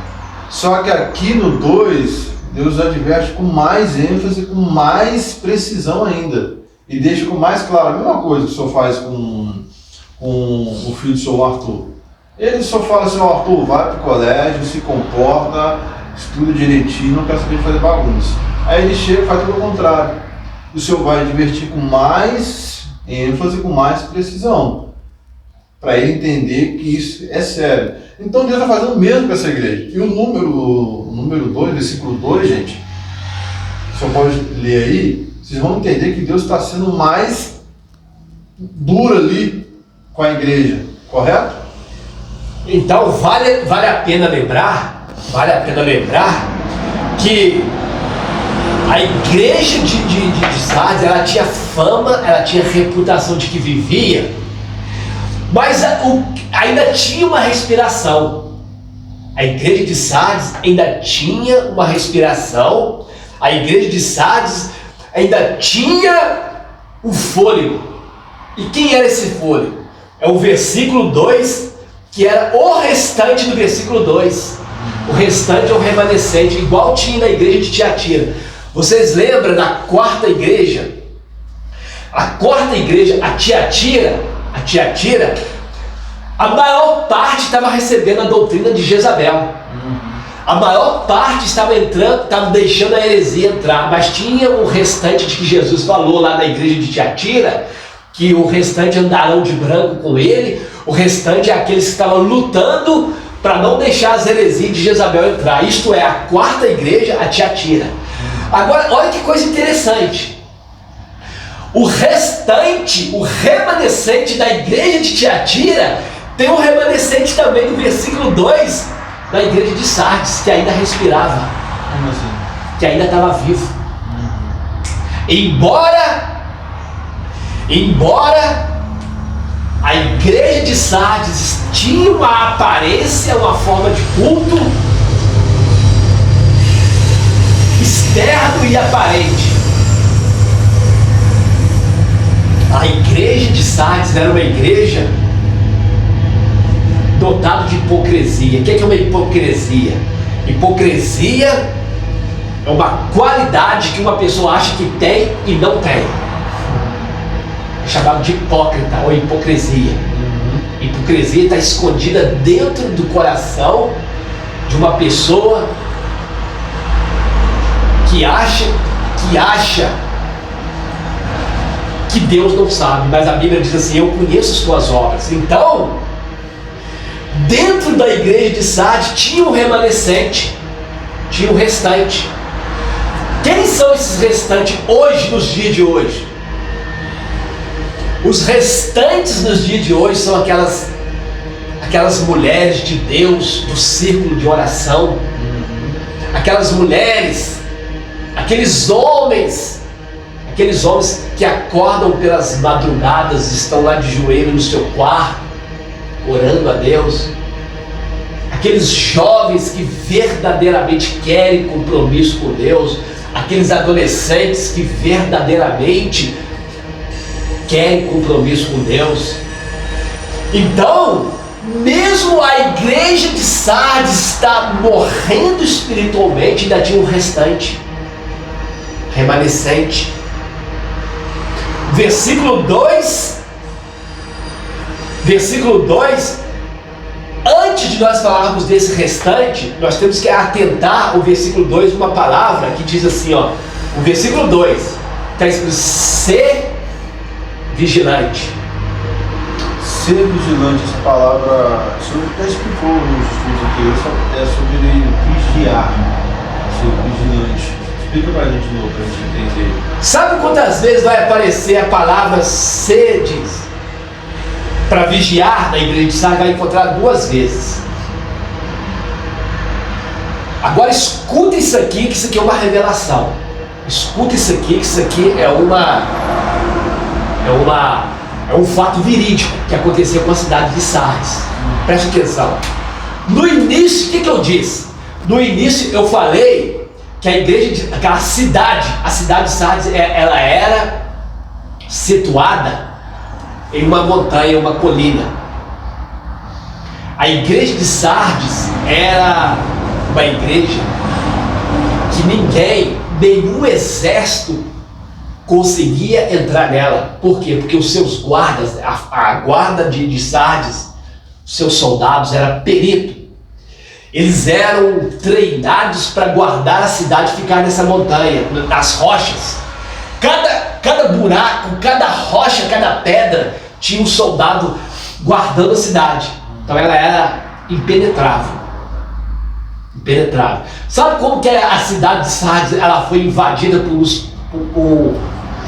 Só que aqui no 2, Deus adverte com mais ênfase, com mais precisão ainda. E deixa com mais claro, a mesma coisa que o senhor faz com o filho do senhor Arthur. Ele só fala assim, Arthur, vai para o colégio, se comporta, estuda direitinho, não quer saber de fazer bagunça. Aí ele chega e faz tudo ao contrário. O senhor vai divertir com mais ênfase, com mais precisão, para ele entender que isso é sério. Então Deus está fazendo o mesmo com essa igreja. E o número 2, versículo 2, gente, o senhor pode ler aí, vocês vão entender que Deus está sendo mais duro ali com a igreja, correto? Então vale a pena lembrar que a igreja de Sardes, ela tinha fama, ela tinha reputação de que vivia, mas ainda tinha uma respiração. A igreja de Sardes ainda tinha uma respiração, a igreja de Sardes ainda tinha um fôlego. E quem era esse fôlego? É o versículo 2, que era o restante do versículo 2. O restante é o remanescente, igual tinha na igreja de Tiatira. Vocês lembram da quarta igreja? A quarta igreja, a Tiatira, a maior parte estava recebendo a doutrina de Jezabel. A maior parte estava deixando a heresia entrar, mas tinha o restante de que Jesus falou lá na igreja de Tiatira, que o restante andarão de branco com ele, o restante é aqueles que estavam lutando para não deixar as heresias de Jezabel entrar. Isto é, a quarta igreja, a Tiatira. Agora, olha que coisa interessante. O restante, o remanescente da igreja de Tiatira, tem um remanescente também no versículo 2 da igreja de Sardes, que ainda respirava. Como assim? Que ainda estava vivo. Embora a igreja de Sardes tinha uma aparência, uma forma de culto externo e aparente, a igreja de Sardes era uma igreja dotada de hipocrisia. O que é uma hipocrisia? Hipocrisia é uma qualidade que uma pessoa acha que tem e não tem. É chamado de hipócrita ou hipocrisia. Hipocrisia está escondida dentro do coração de uma pessoa que acha que Deus não sabe, mas a Bíblia diz assim: eu conheço as tuas obras. Então, dentro da igreja de Sardes tinha um remanescente, tinha um restante. Quem são esses restantes hoje, nos dias de hoje? Os restantes nos dias de hoje são aquelas mulheres de Deus do círculo de oração, aquelas mulheres, aqueles homens que acordam pelas madrugadas, estão lá de joelho no seu quarto, orando a Deus, aqueles jovens que verdadeiramente querem compromisso com Deus, aqueles adolescentes que verdadeiramente querem compromisso com Deus. Então, mesmo a igreja de Sardes está morrendo espiritualmente, ainda tinha um restante, remanescente. Versículo 2, antes de nós falarmos desse restante, nós temos que atentar o versículo 2, uma palavra que diz assim, ó, o versículo 2, está escrito: ser vigilante. Ser vigilante, essa palavra, o senhor até explicou nos estudos aqui, é sobre vigiar, ser vigilante. Explica pra gente de novo, pra gente entender. Sabe quantas vezes vai aparecer a palavra sedes para vigiar na igreja de Sardes? Vai encontrar 2 vezes. Agora escuta isso aqui, que isso aqui é uma revelação. Escuta isso aqui, que isso aqui é um fato verídico que aconteceu com a cidade de Sardes. Preste atenção. No início, o que eu disse? No início eu falei que a igreja, a cidade de Sardes, ela era situada em uma montanha, uma colina. A igreja de Sardes era uma igreja que nenhum exército conseguia entrar nela. Por quê? Porque os seus guardas, a guarda de Sardes, seus soldados, eram peritos. Eles eram treinados para guardar a cidade, ficar nessa montanha, nas rochas. Cada buraco, cada rocha, cada pedra tinha um soldado guardando a cidade. Então ela era impenetrável. Sabe como que a cidade de Sardes ela foi invadida por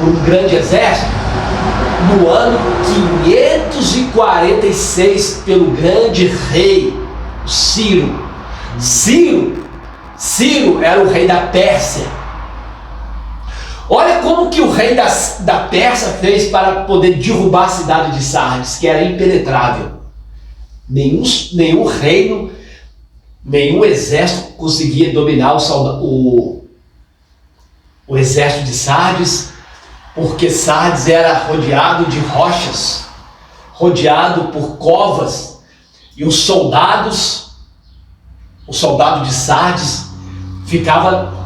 um grande exército? No ano 540 546 pelo grande rei Ciro. Ciro era o rei da Pérsia. Olha como que o rei da Pérsia fez para poder derrubar a cidade de Sardes, que era impenetrável. Nenhum reino, nenhum exército conseguia dominar o exército de Sardes, porque Sardes era rodeado de rochas, rodeado por covas, e os soldados de Sardes ficava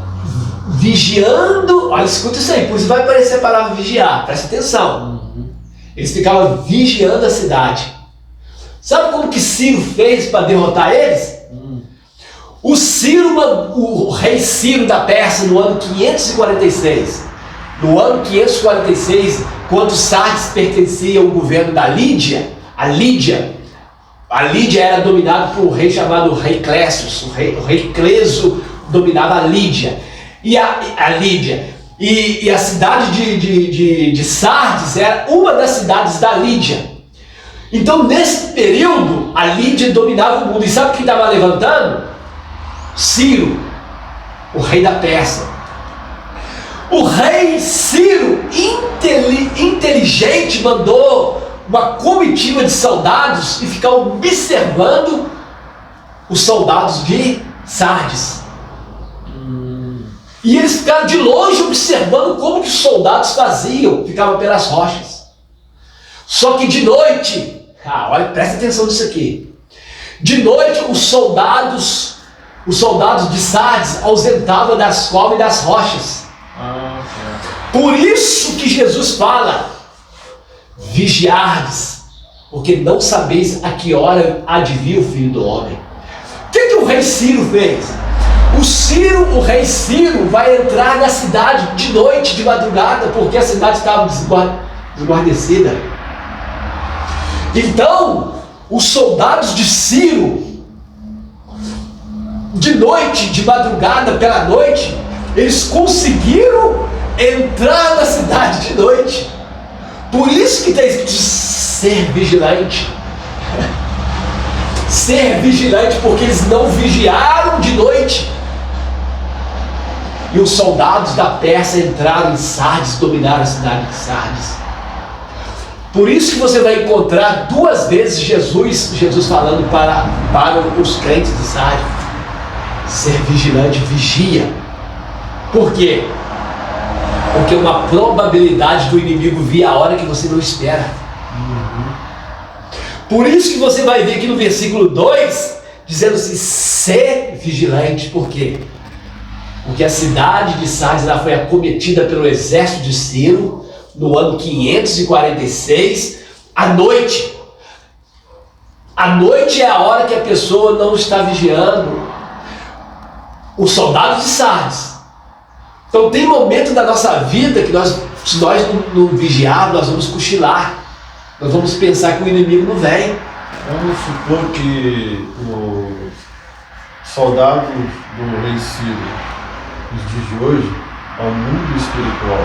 vigiando. Olha, escuta isso aí, por isso vai aparecer a palavra vigiar, presta atenção. Eles ficavam vigiando a cidade. Sabe como que Ciro fez para derrotar eles? O rei Ciro da Pérsia, no ano 546, quando Sardes pertencia ao governo da Lídia, a Lídia era dominada por um rei chamado rei Clécio. O rei Cleso dominava a Lídia. E a cidade de Sardes era uma das cidades da Lídia. Então, nesse período, a Lídia dominava o mundo. E sabe quem estava levantando? Ciro, o rei da Pérsia. O rei Ciro, inteligente, mandou uma comitiva de soldados e ficar observando os soldados de Sardes. E eles ficaram de longe observando como que os soldados faziam, ficavam pelas rochas. Só que de noite, olha, presta atenção nisso aqui. De noite, os soldados de Sardes ausentavam das covas e das rochas. Por isso que Jesus fala: vigiardes, porque não sabeis a que hora há de vir o Filho do Homem. O que o rei Ciro fez? O rei Ciro vai entrar na cidade de noite, de madrugada, porque a cidade estava desguarnecida. Então, os soldados de Ciro, de noite, de madrugada, pela noite, eles conseguiram entrar na cidade de noite. Por isso que está escrito ser vigilante. Ser vigilante, porque eles não vigiaram de noite. E os soldados da Pérsia entraram em Sardes, dominaram a cidade de Sardes. Por isso que você vai encontrar duas vezes Jesus falando para os crentes de Sardes: ser vigilante, vigia. Por quê? Porque é uma probabilidade do inimigo vir a hora que você não espera. Por isso que você vai ver aqui no versículo 2, dizendo assim: ser vigilante. Por quê? Porque a cidade de Sardes foi acometida pelo exército de Ciro no ano 546, à noite. A noite é a hora que a pessoa não está vigiando. Os soldados de Sardes. Então tem momento da nossa vida que se nós não vigiarmos, nós vamos cochilar. Nós vamos pensar que o inimigo não vem. Vamos supor que o soldado do rei Ciro, nos dias de hoje, é o mundo espiritual.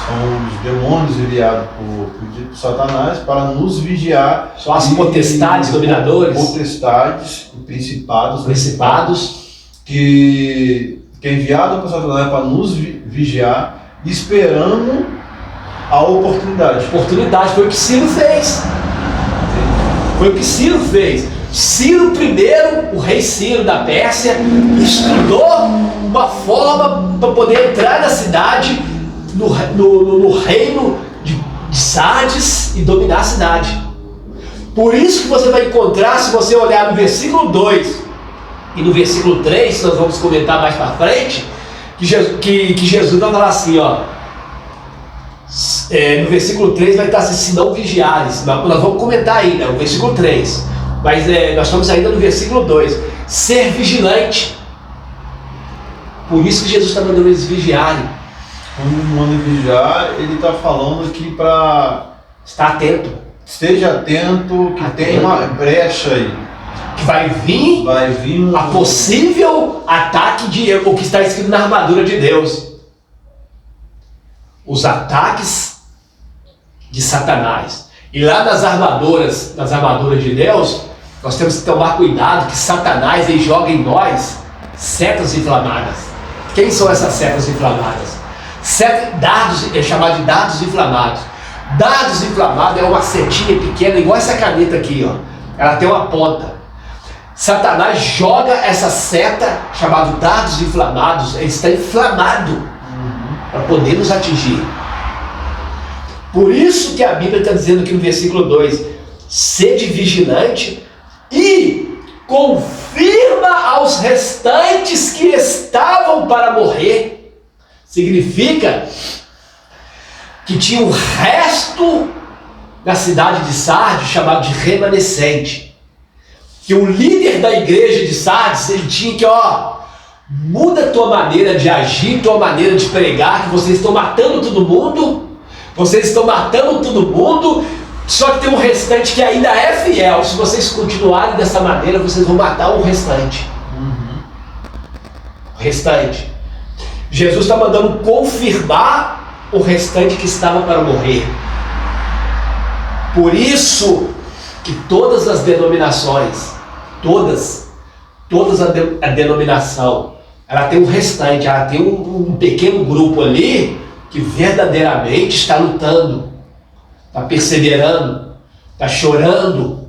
São os demônios enviados por Satanás para nos vigiar. São as potestades, dominadores. Potestades, principados. Que é enviado por Satanás para nos vigiar, esperando a oportunidade. Foi o que Ciro fez. Ciro primeiro, o rei Ciro da Pérsia, estudou uma forma para poder entrar na cidade, no reino de Sardes, e dominar a cidade. Por isso que você vai encontrar, se você olhar no versículo 2 e no versículo 3, nós vamos comentar mais para frente, que Jesus vai falar assim, ó. No versículo 3 vai estar assim: se não vigiares. Nós vamos comentar ainda, o versículo 3. Mas nós estamos ainda no versículo 2. Ser vigilante. Por isso que Jesus está mandando eles vigiarem. Quando manda vigiar, ele está falando aqui para estar atento. Esteja atento, que tem uma brecha aí. Que vai vir a possível ataque o que está escrito na armadura de Deus. Os ataques de Satanás. E lá nas armaduras de Deus, nós temos que tomar cuidado que Satanás ele joga em nós setas inflamadas. Quem são essas setas inflamadas? Dardos, é chamado de dardos inflamados. Dardos inflamados é uma setinha pequena, igual essa caneta aqui, ó. Ela tem uma ponta. Satanás joga essa seta, chamada dardos inflamados, ele está inflamado para poder nos atingir. Por isso que a Bíblia está dizendo aqui no versículo 2, sede vigilante e confirma aos restantes que estavam para morrer. Significa que tinha um resto na cidade de Sardes chamado de remanescente. Que o líder da igreja de Sardes, ele tinha que, muda a tua maneira de agir, tua maneira de pregar, que vocês estão matando todo mundo, só que tem um restante que ainda é fiel. Se vocês continuarem dessa maneira, vocês vão matar o restante. O restante. Jesus está mandando confirmar o restante que estava para morrer. Por isso que todas as denominações, todas a denominação, ela tem um restante, ela tem um pequeno grupo ali que verdadeiramente está lutando, está perseverando, está chorando,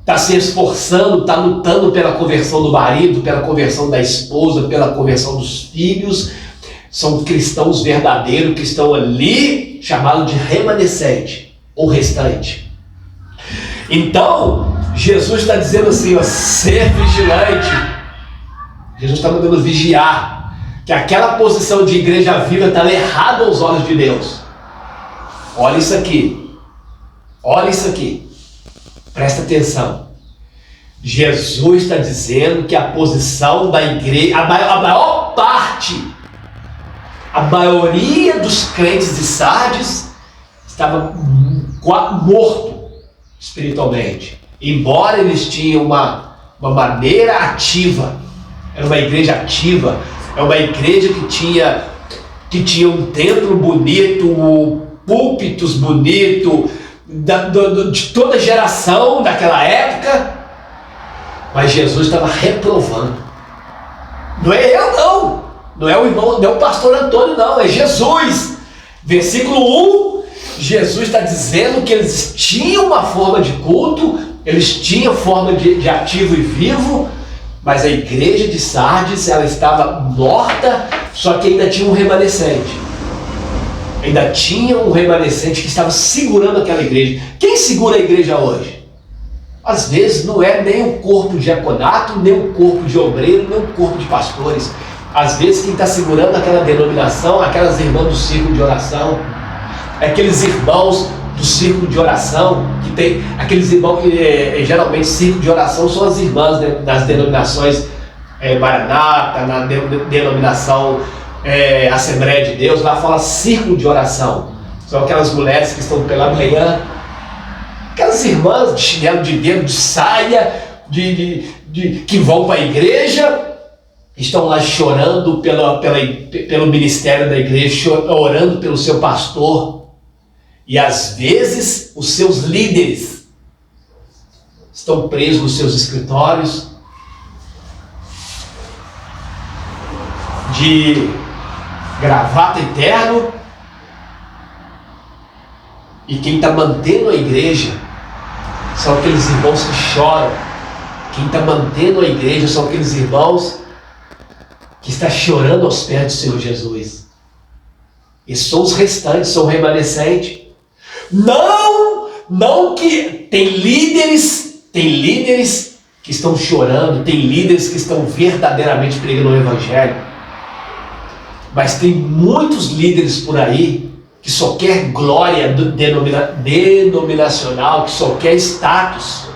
está se esforçando, está lutando pela conversão do marido, pela conversão da esposa, pela conversão dos filhos. São cristãos verdadeiros que estão ali, chamados de remanescente, ou restante. Então, Jesus está dizendo assim, ser vigilante. Jesus está mandando vigiar, que aquela posição de igreja viva está errada aos olhos de Deus. Olha isso aqui, presta atenção. Jesus está dizendo que a posição da igreja, a maior parte, a maioria dos crentes de Sardes estava morto espiritualmente, embora eles tinham uma maneira ativa. Era uma igreja ativa, é uma igreja que tinha um templo bonito, púlpitos bonitos, de toda geração daquela época, mas Jesus estava reprovando. Não é eu não é o irmão, não é o pastor Antônio não, é Jesus. Versículo 1, Jesus está dizendo que eles tinham uma forma de culto, eles tinham forma de ativo e vivo, mas a igreja de Sardes, ela estava morta, só que ainda tinha um remanescente. Ainda tinha um remanescente que estava segurando aquela igreja. Quem segura a igreja hoje? Às vezes não é nem o corpo de diaconato, nem o corpo de obreiro, nem o corpo de pastores. Às vezes quem está segurando aquela denominação, aquelas irmãs do círculo de oração, aqueles irmãos do círculo de oração, que tem aqueles irmãos que geralmente círculo de oração são as irmãs, né, das denominações Maranata, na denominação Assembleia de Deus, lá fala círculo de oração. São aquelas mulheres que estão pela manhã, aquelas irmãs de chinelo de dedo, de saia, que vão para a igreja, estão lá chorando pelo ministério da igreja, orando pelo seu pastor. E às vezes os seus líderes estão presos nos seus escritórios, de gravata e terno, e quem está mantendo a igreja são aqueles irmãos que choram. Quem está mantendo a igreja são aqueles irmãos que estão chorando aos pés do Senhor Jesus. E são os restantes, são o remanescente. Não que tem líderes que estão chorando, tem líderes que estão verdadeiramente pregando o evangelho, mas tem muitos líderes por aí que só quer glória denominacional, que só quer status,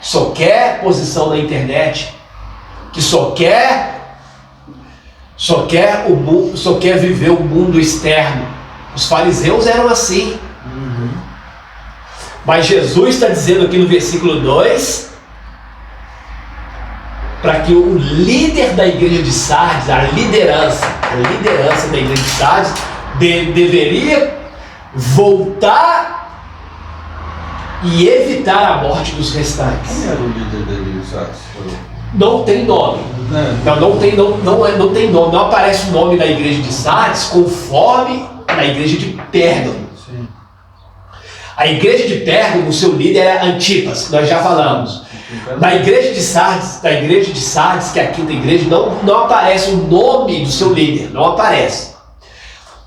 que só quer posição na internet, que só quer viver o mundo externo. Os fariseus eram assim. Mas Jesus está dizendo aqui no versículo 2, para que o líder da igreja de Sardes, a liderança da igreja de Sardes, deveria voltar e evitar a morte dos restantes. Quem era o líder dele, Sardes? Não tem nome. Não tem nome. Não aparece o nome da igreja de Sardes conforme na igreja de Pérgamo. Sim. A igreja de Pérgamo, o seu líder era Antipas, nós já falamos. Na igreja de Sardes, que é a quinta igreja, não aparece o nome do seu líder, não aparece.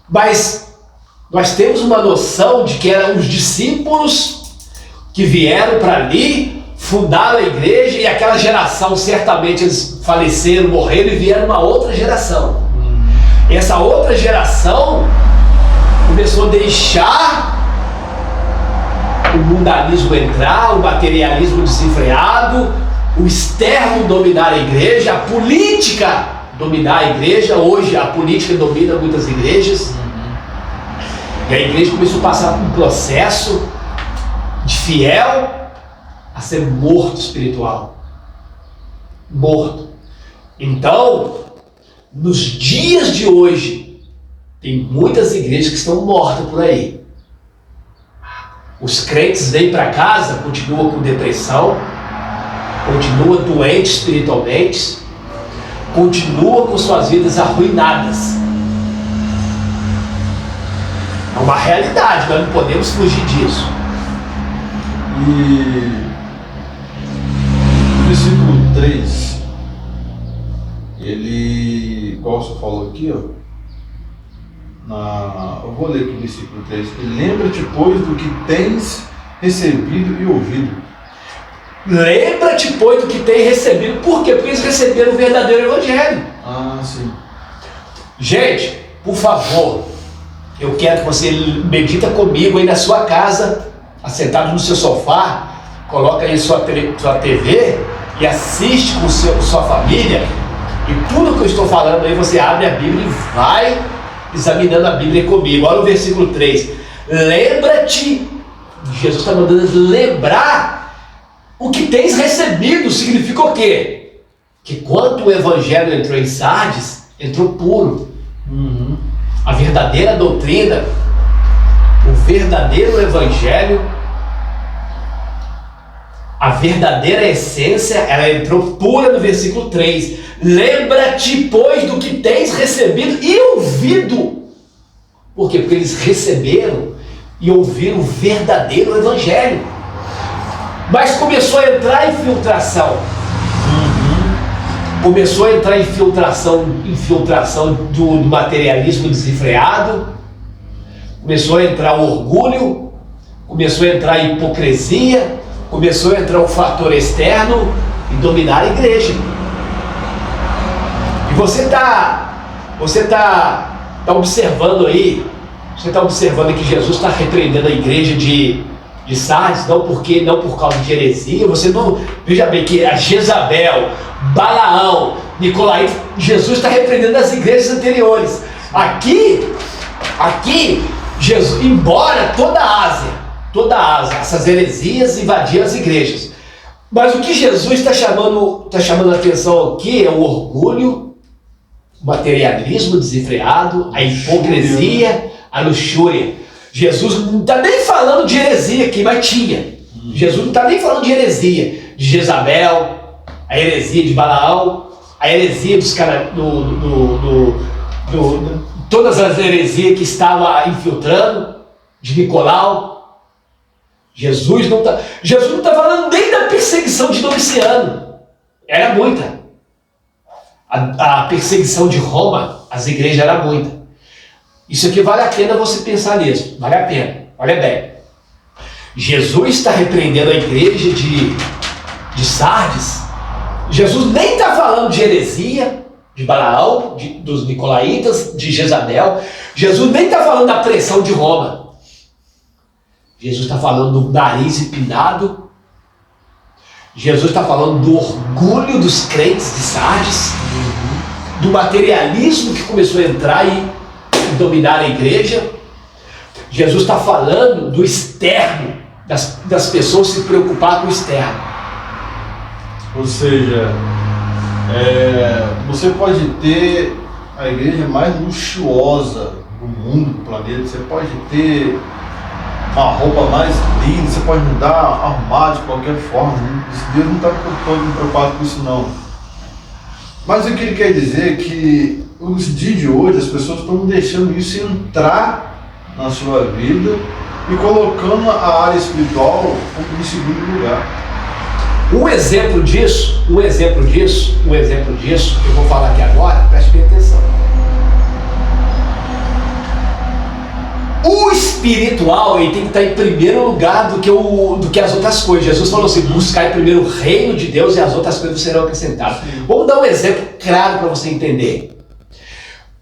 Mas nós temos uma noção de que eram os discípulos que vieram para ali, fundaram a igreja, e aquela geração, certamente eles faleceram, morreram, e vieram uma outra geração. E essa outra geração começou a deixar o mundanismo entrar, o materialismo desenfreado, o externo dominar a igreja, a política dominar a igreja. Hoje a política domina muitas igrejas. E a igreja começou a passar por um processo de fiel a ser morto espiritual. Morto. Então, nos dias de hoje, tem muitas igrejas que estão mortas por aí. Os crentes vêm para casa, continuam com depressão, continuam doentes espiritualmente, continuam com suas vidas arruinadas. É uma realidade, nós não podemos fugir disso. E no versículo 3, ele, qual você falou aqui, ó? Eu vou ler aqui o versículo 3. Lembra-te, pois, do que tens recebido e ouvido. Lembra-te, pois, do que tens recebido. Por quê? Porque eles receberam o verdadeiro evangelho. Ah, sim. Gente, por favor, eu quero que você medita comigo aí na sua casa, assentado no seu sofá, coloca aí sua TV e assiste com sua família, e tudo que eu estou falando aí, você abre a Bíblia e vai examinando a Bíblia comigo. Olha o versículo 3. Lembra-te, Jesus está mandando lembrar o que tens recebido. Significa o quê? Que quando o evangelho entrou em Sardes, entrou puro. A verdadeira doutrina, o verdadeiro evangelho, a verdadeira essência, ela entrou pura no versículo 3. Lembra-te, pois, do que tens recebido e ouvido. Por quê? Porque eles receberam e ouviram o verdadeiro evangelho. Mas começou a entrar infiltração. Começou a entrar infiltração do materialismo desenfreado. Começou a entrar o orgulho. Começou a entrar a hipocrisia. Começou a entrar o fator externo e dominar a igreja. E você está observando aí, você está observando que Jesus está repreendendo a igreja de Sardes, não por causa de heresia. Você não, veja bem que a Jezabel, Balaão, Nicolaíta, Jesus está repreendendo as igrejas anteriores. Aqui, Jesus, embora toda a Ásia, essas heresias invadiam as igrejas. Mas o que Jesus está chamando a atenção aqui é o orgulho, o materialismo desenfreado, a hipocrisia, a luxúria. Jesus não está nem falando de heresia aqui, mas tinha. Jesus não está nem falando de heresia, de Jezabel, a heresia de Balaão, a heresia dos caras, todas as heresias que estavam infiltrando, de Nicolau. Jesus não está falando nem da perseguição de Domiciano. Era muita. A perseguição de Roma, as igrejas eram muita. Isso aqui vale a pena você pensar nisso. Vale a pena. Olha bem. Jesus está repreendendo a igreja de Sardes. Jesus nem está falando de heresia, de Balaão, dos Nicolaitas, de Jezabel. Jesus nem está falando da pressão de Roma. Jesus está falando do nariz empinado. Jesus está falando do orgulho dos crentes de Sardes, do materialismo que começou a entrar e dominar a igreja. Jesus está falando do externo, das pessoas se preocupar com o externo. Ou seja, você pode ter a igreja mais luxuosa do mundo, do planeta, você pode ter uma roupa mais linda, você pode mudar arrumado de qualquer forma. Deus não está preocupado com isso não. Mas o que ele quer dizer é que os dias de hoje as pessoas estão deixando isso entrar na sua vida e colocando a área espiritual em segundo lugar. Um exemplo disso, eu vou falar aqui agora, preste bem atenção. O espiritual, ele tem que estar em primeiro lugar do que as outras coisas. Jesus falou assim: buscar primeiro o reino de Deus e as outras coisas serão acrescentadas. Vamos dar um exemplo claro para você entender.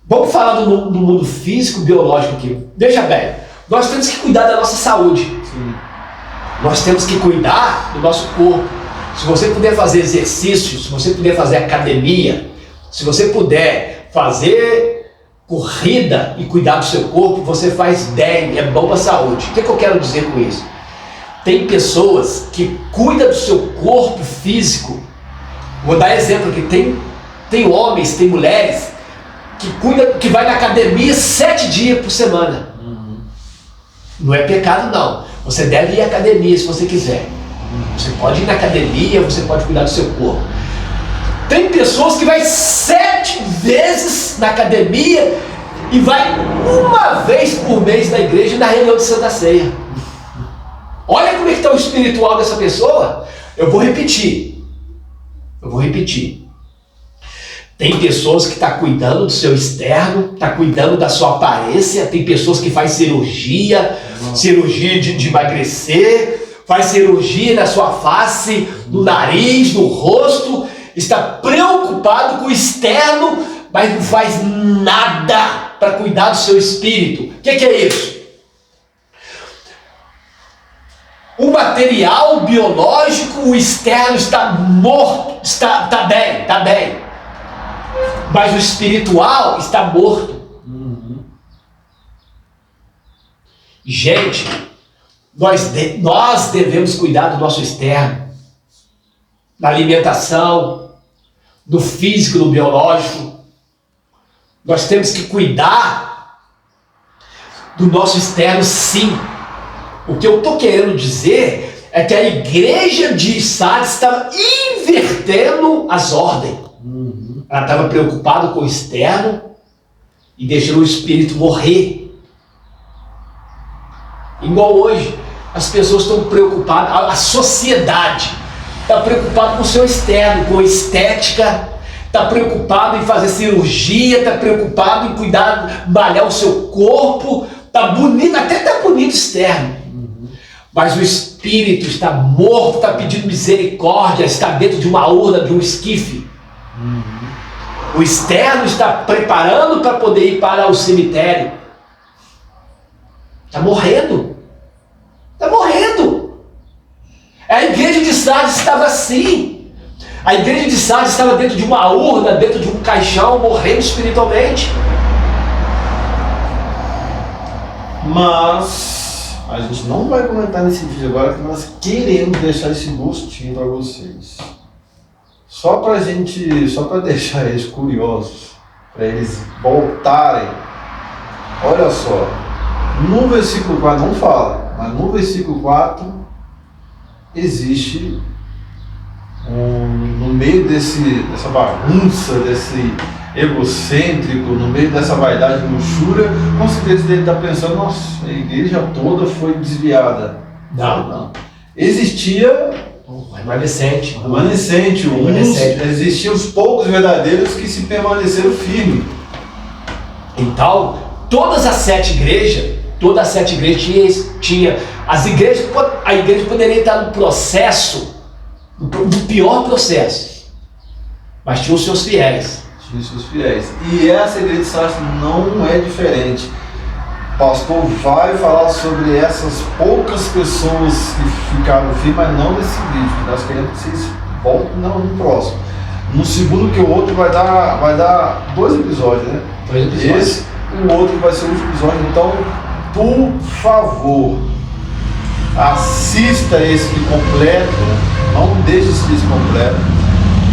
Vamos falar do mundo físico, biológico aqui. Veja bem, nós temos que cuidar da nossa saúde. Sim. Nós temos que cuidar do nosso corpo. Se você puder fazer exercício, se você puder fazer academia, se você puder fazer corrida e cuidar do seu corpo, você faz bem, é bom para a saúde. O que eu quero dizer com isso? Tem pessoas que cuidam do seu corpo físico. Vou dar exemplo aqui, tem homens, tem mulheres que vai na academia 7 dias por semana. Não é pecado não. Você deve ir à academia se você quiser. Você pode ir na academia, você pode cuidar do seu corpo. Tem pessoas que vai 7 vezes na academia e vai uma vez por mês na igreja na reunião de Santa Ceia. Olha como é que está o espiritual dessa pessoa. Eu vou repetir. Tem pessoas que estão cuidando do seu externo, está cuidando da sua aparência. Tem pessoas que fazem cirurgia de emagrecer, faz cirurgia na sua face, no nariz, no rosto. Está preocupado com o externo, mas não faz nada para cuidar do seu espírito. O que é isso? O material biológico, o externo está morto, está bem. Mas o espiritual está morto. Gente, nós devemos cuidar do nosso externo, da alimentação, do físico, do biológico. Nós temos que cuidar do nosso externo, sim. O que eu estou querendo dizer é que a igreja de Sardes estava invertendo as ordens. Ela estava preocupada com o externo e deixando o espírito morrer. Igual hoje, as pessoas estão preocupadas, a sociedade está preocupada com o seu externo, com a estética, está preocupado em fazer cirurgia, está preocupado em cuidar, malhar o seu corpo, está bonito, até está bonito externo. Mas o espírito está morto, está pedindo misericórdia, está dentro de uma urna, de um esquife. O externo está preparando para poder ir para o cemitério. Está morrendo. A igreja de Sardes estava assim. A igreja de Sardes estava dentro de uma urna, dentro de um caixão, morrendo espiritualmente. Mas a gente não vai comentar nesse vídeo agora, que nós queremos deixar esse gostinho para vocês. Só para deixar eles curiosos, para eles voltarem. Olha só, no versículo 4, não fala, mas no versículo 4 existe no meio dessa bagunça, desse egocêntrico, no meio dessa vaidade e luxúria, com certeza dele está pensando: nossa, a igreja toda foi desviada. Não. Existia remanescente. Existiam os poucos verdadeiros que se permaneceram firmes. Então, todas as 7 igrejas tinha as igrejas. A igreja poderia estar no processo, no pior processo, mas tinha os seus fiéis. E essa igreja de Sardes não é diferente. O pastor vai falar sobre essas poucas pessoas que ficaram firmes, mas não nesse vídeo. Nós queremos que vocês voltem no próximo. No segundo, que o outro vai dar 2 episódios, né? 2 episódios. Esse e o outro vai ser o último episódio. Então, por favor, assista esse completo. Não deixe esse completo.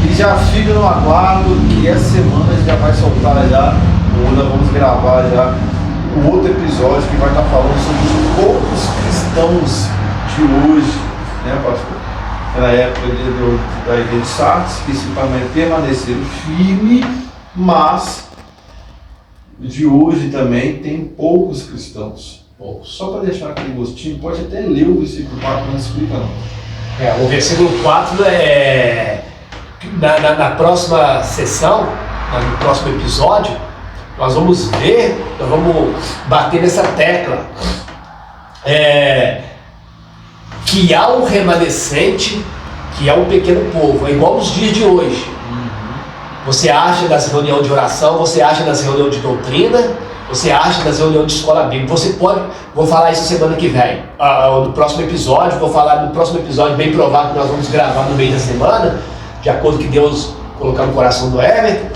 E já fica no aguardo que essa semana a gente já vai soltar já, ou nós vamos gravar já o outro episódio que vai estar falando sobre os poucos cristãos cristãos de hoje, né, pastor? Na época da igreja de Sardes, que se permaneceram firmes, mas de hoje também tem poucos cristãos. Só para deixar aquele gostinho, pode até ler o versículo 4, não explica não. O versículo 4 na próxima sessão, no próximo episódio, nós vamos bater nessa tecla. Que há um remanescente, que é um pequeno povo, é igual nos dias de hoje. Você acha nas reuniões de oração, você acha nas reuniões de doutrina, você acha nas reuniões de escola bíblica. Você pode, vou falar isso semana que vem, no próximo episódio, bem provável que nós vamos gravar no meio da semana, de acordo com que Deus colocar no coração do Everton.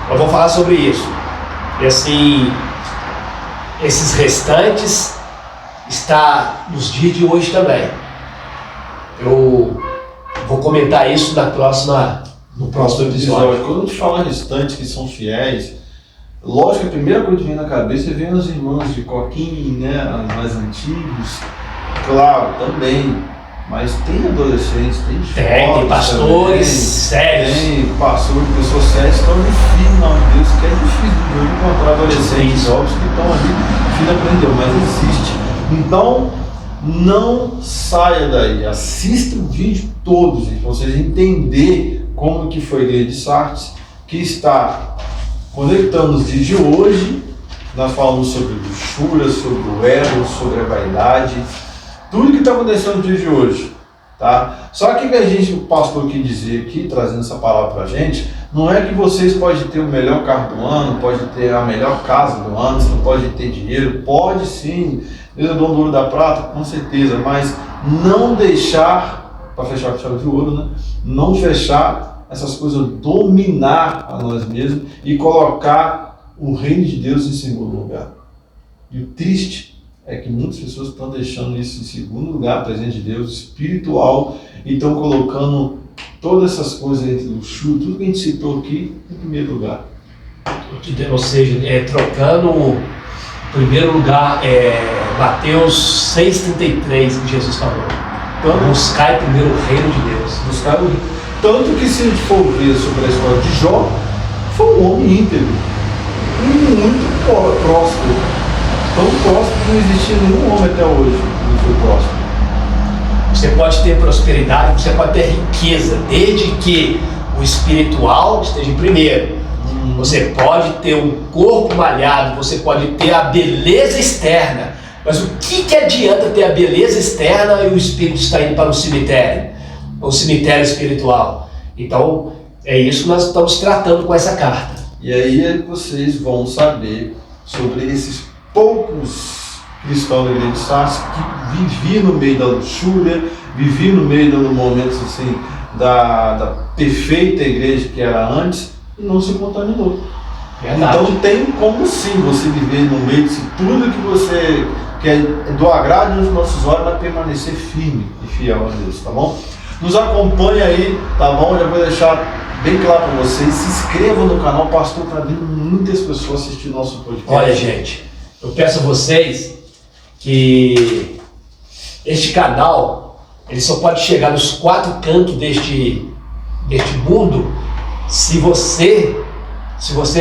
Eu vou falar sobre isso. E assim, esses restantes está nos dias de hoje também. Eu vou comentar isso no próximo episódio. Quando a gente fala restantes que são fiéis, lógico que a primeira coisa que vem na cabeça é ver os irmãos de Coquim, né, mais antigos, claro, também. Mas tem adolescentes, tem pastores sérios. Tem pastores, pessoas sérias que estão ali firmes na Deus, que é difícil de encontrar adolescentes jovens que estão ali, filho aprendeu, mas existe. Então, não saia daí, assista o vídeo todo, gente, para vocês entenderem como que foi a igreja de Sardes, que está conectando os dias de hoje. Nós falamos sobre luxúria, sobre o ego, sobre a vaidade, tudo que está acontecendo no dia de hoje, tá? Só que o pastor quis dizer aqui, trazendo essa palavra para a gente, não é que vocês podem ter o melhor carro do ano, pode ter a melhor casa do ano, você não pode ter dinheiro, pode sim, Deus é dono do ouro da prata, com certeza, mas não deixar, para fechar com chave de ouro, né? Não deixar essas coisas dominar a nós mesmos e colocar o reino de Deus em segundo lugar. E o triste é que muitas pessoas estão deixando isso em segundo lugar, a presença de Deus espiritual, e estão colocando todas essas coisas entre o chulo, tudo que a gente citou aqui, em primeiro lugar. Ou seja, trocando o primeiro lugar, Mateus 6,33, que Jesus falou. Então, buscar primeiro o reino de Deus. Buscar o reino. Tanto que, se a gente for ver sobre a história de Jó, foi um homem íntegro, muito próspero. Tão próximo que não existia nenhum homem até hoje que não foi próximo. Você pode ter prosperidade, você pode ter riqueza, desde que o espiritual esteja em primeiro. Você pode ter um corpo malhado, você pode ter a beleza externa, mas o que adianta ter a beleza externa e o espírito está indo para o cemitério espiritual? Então, é isso que nós estamos tratando com essa carta. E aí vocês vão saber sobre esses poucos cristãos da igreja de Sardes que viviam no meio da luxúria, viviam no meio de momentos assim da perfeita igreja que era antes e não se contaminou. Verdade. Então tem como sim você viver no meio de tudo que você quer do agrado dos nossos olhos, mas permanecer firme e fiel a Deus, tá bom? Nos acompanhe aí, tá bom? Já vou deixar bem claro para vocês, se inscrevam no canal, pastor, tá vendo muitas pessoas assistindo nosso podcast. Olha, gente, eu peço a vocês que este canal, ele só pode chegar nos 4 cantos deste mundo se você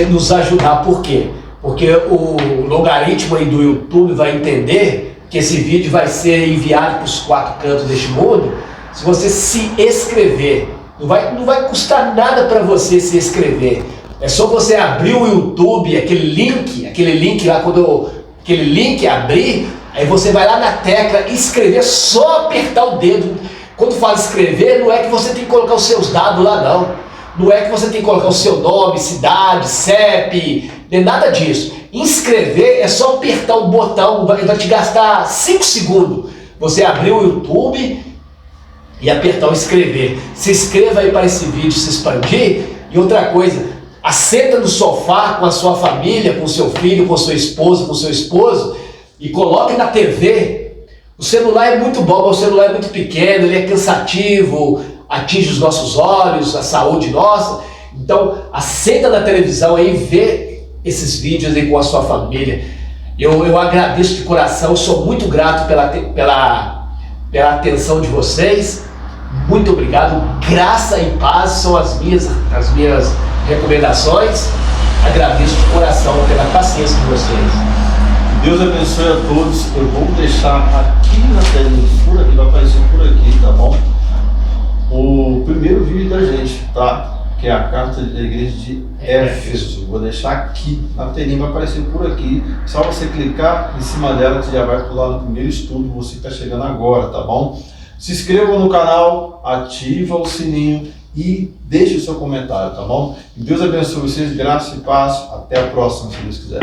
nos ajudar. Por quê? Porque o logaritmo aí do YouTube vai entender que esse vídeo vai ser enviado para os 4 cantos deste mundo. Se você se inscrever, não vai custar nada para você se inscrever. É só você abrir o YouTube, aquele link lá, aquele link abrir, aí você vai lá na tecla inscrever, só apertar o dedo. Quando fala escrever, não é que você tem que colocar os seus dados lá, não. Não é que você tem que colocar o seu nome, cidade, CEP, nem nada disso. Inscrever é só apertar o botão, vai te gastar 5 segundos. Você abrir o YouTube e apertar o inscrever. Se inscreva aí para esse vídeo se expandir. E outra coisa, assenta no sofá com a sua família, com o seu filho, com a sua esposa, com o seu esposo e coloque na TV. O celular é muito bom, mas o celular é muito pequeno, ele é cansativo, atinge os nossos olhos, a saúde nossa. Então, assenta na televisão aí e vê esses vídeos aí com a sua família. Eu agradeço de coração, sou muito grato pela atenção de vocês. Muito obrigado. Graça e paz são as minhas recomendações. Agradeço de coração pela paciência de vocês. Deus abençoe a todos. Eu vou deixar aqui na telinha, por aqui, vai aparecer por aqui, tá bom? O primeiro vídeo da gente, tá? Que é a carta da igreja de Éfeso. Vou deixar aqui na telinha, vai aparecer por aqui. Só você clicar em cima dela que você já vai pular no primeiro estudo, você que está chegando agora, tá bom? Se inscreva no canal, ativa o sininho e deixe o seu comentário, tá bom? Deus abençoe vocês, graça e paz. Até a próxima, se Deus quiser.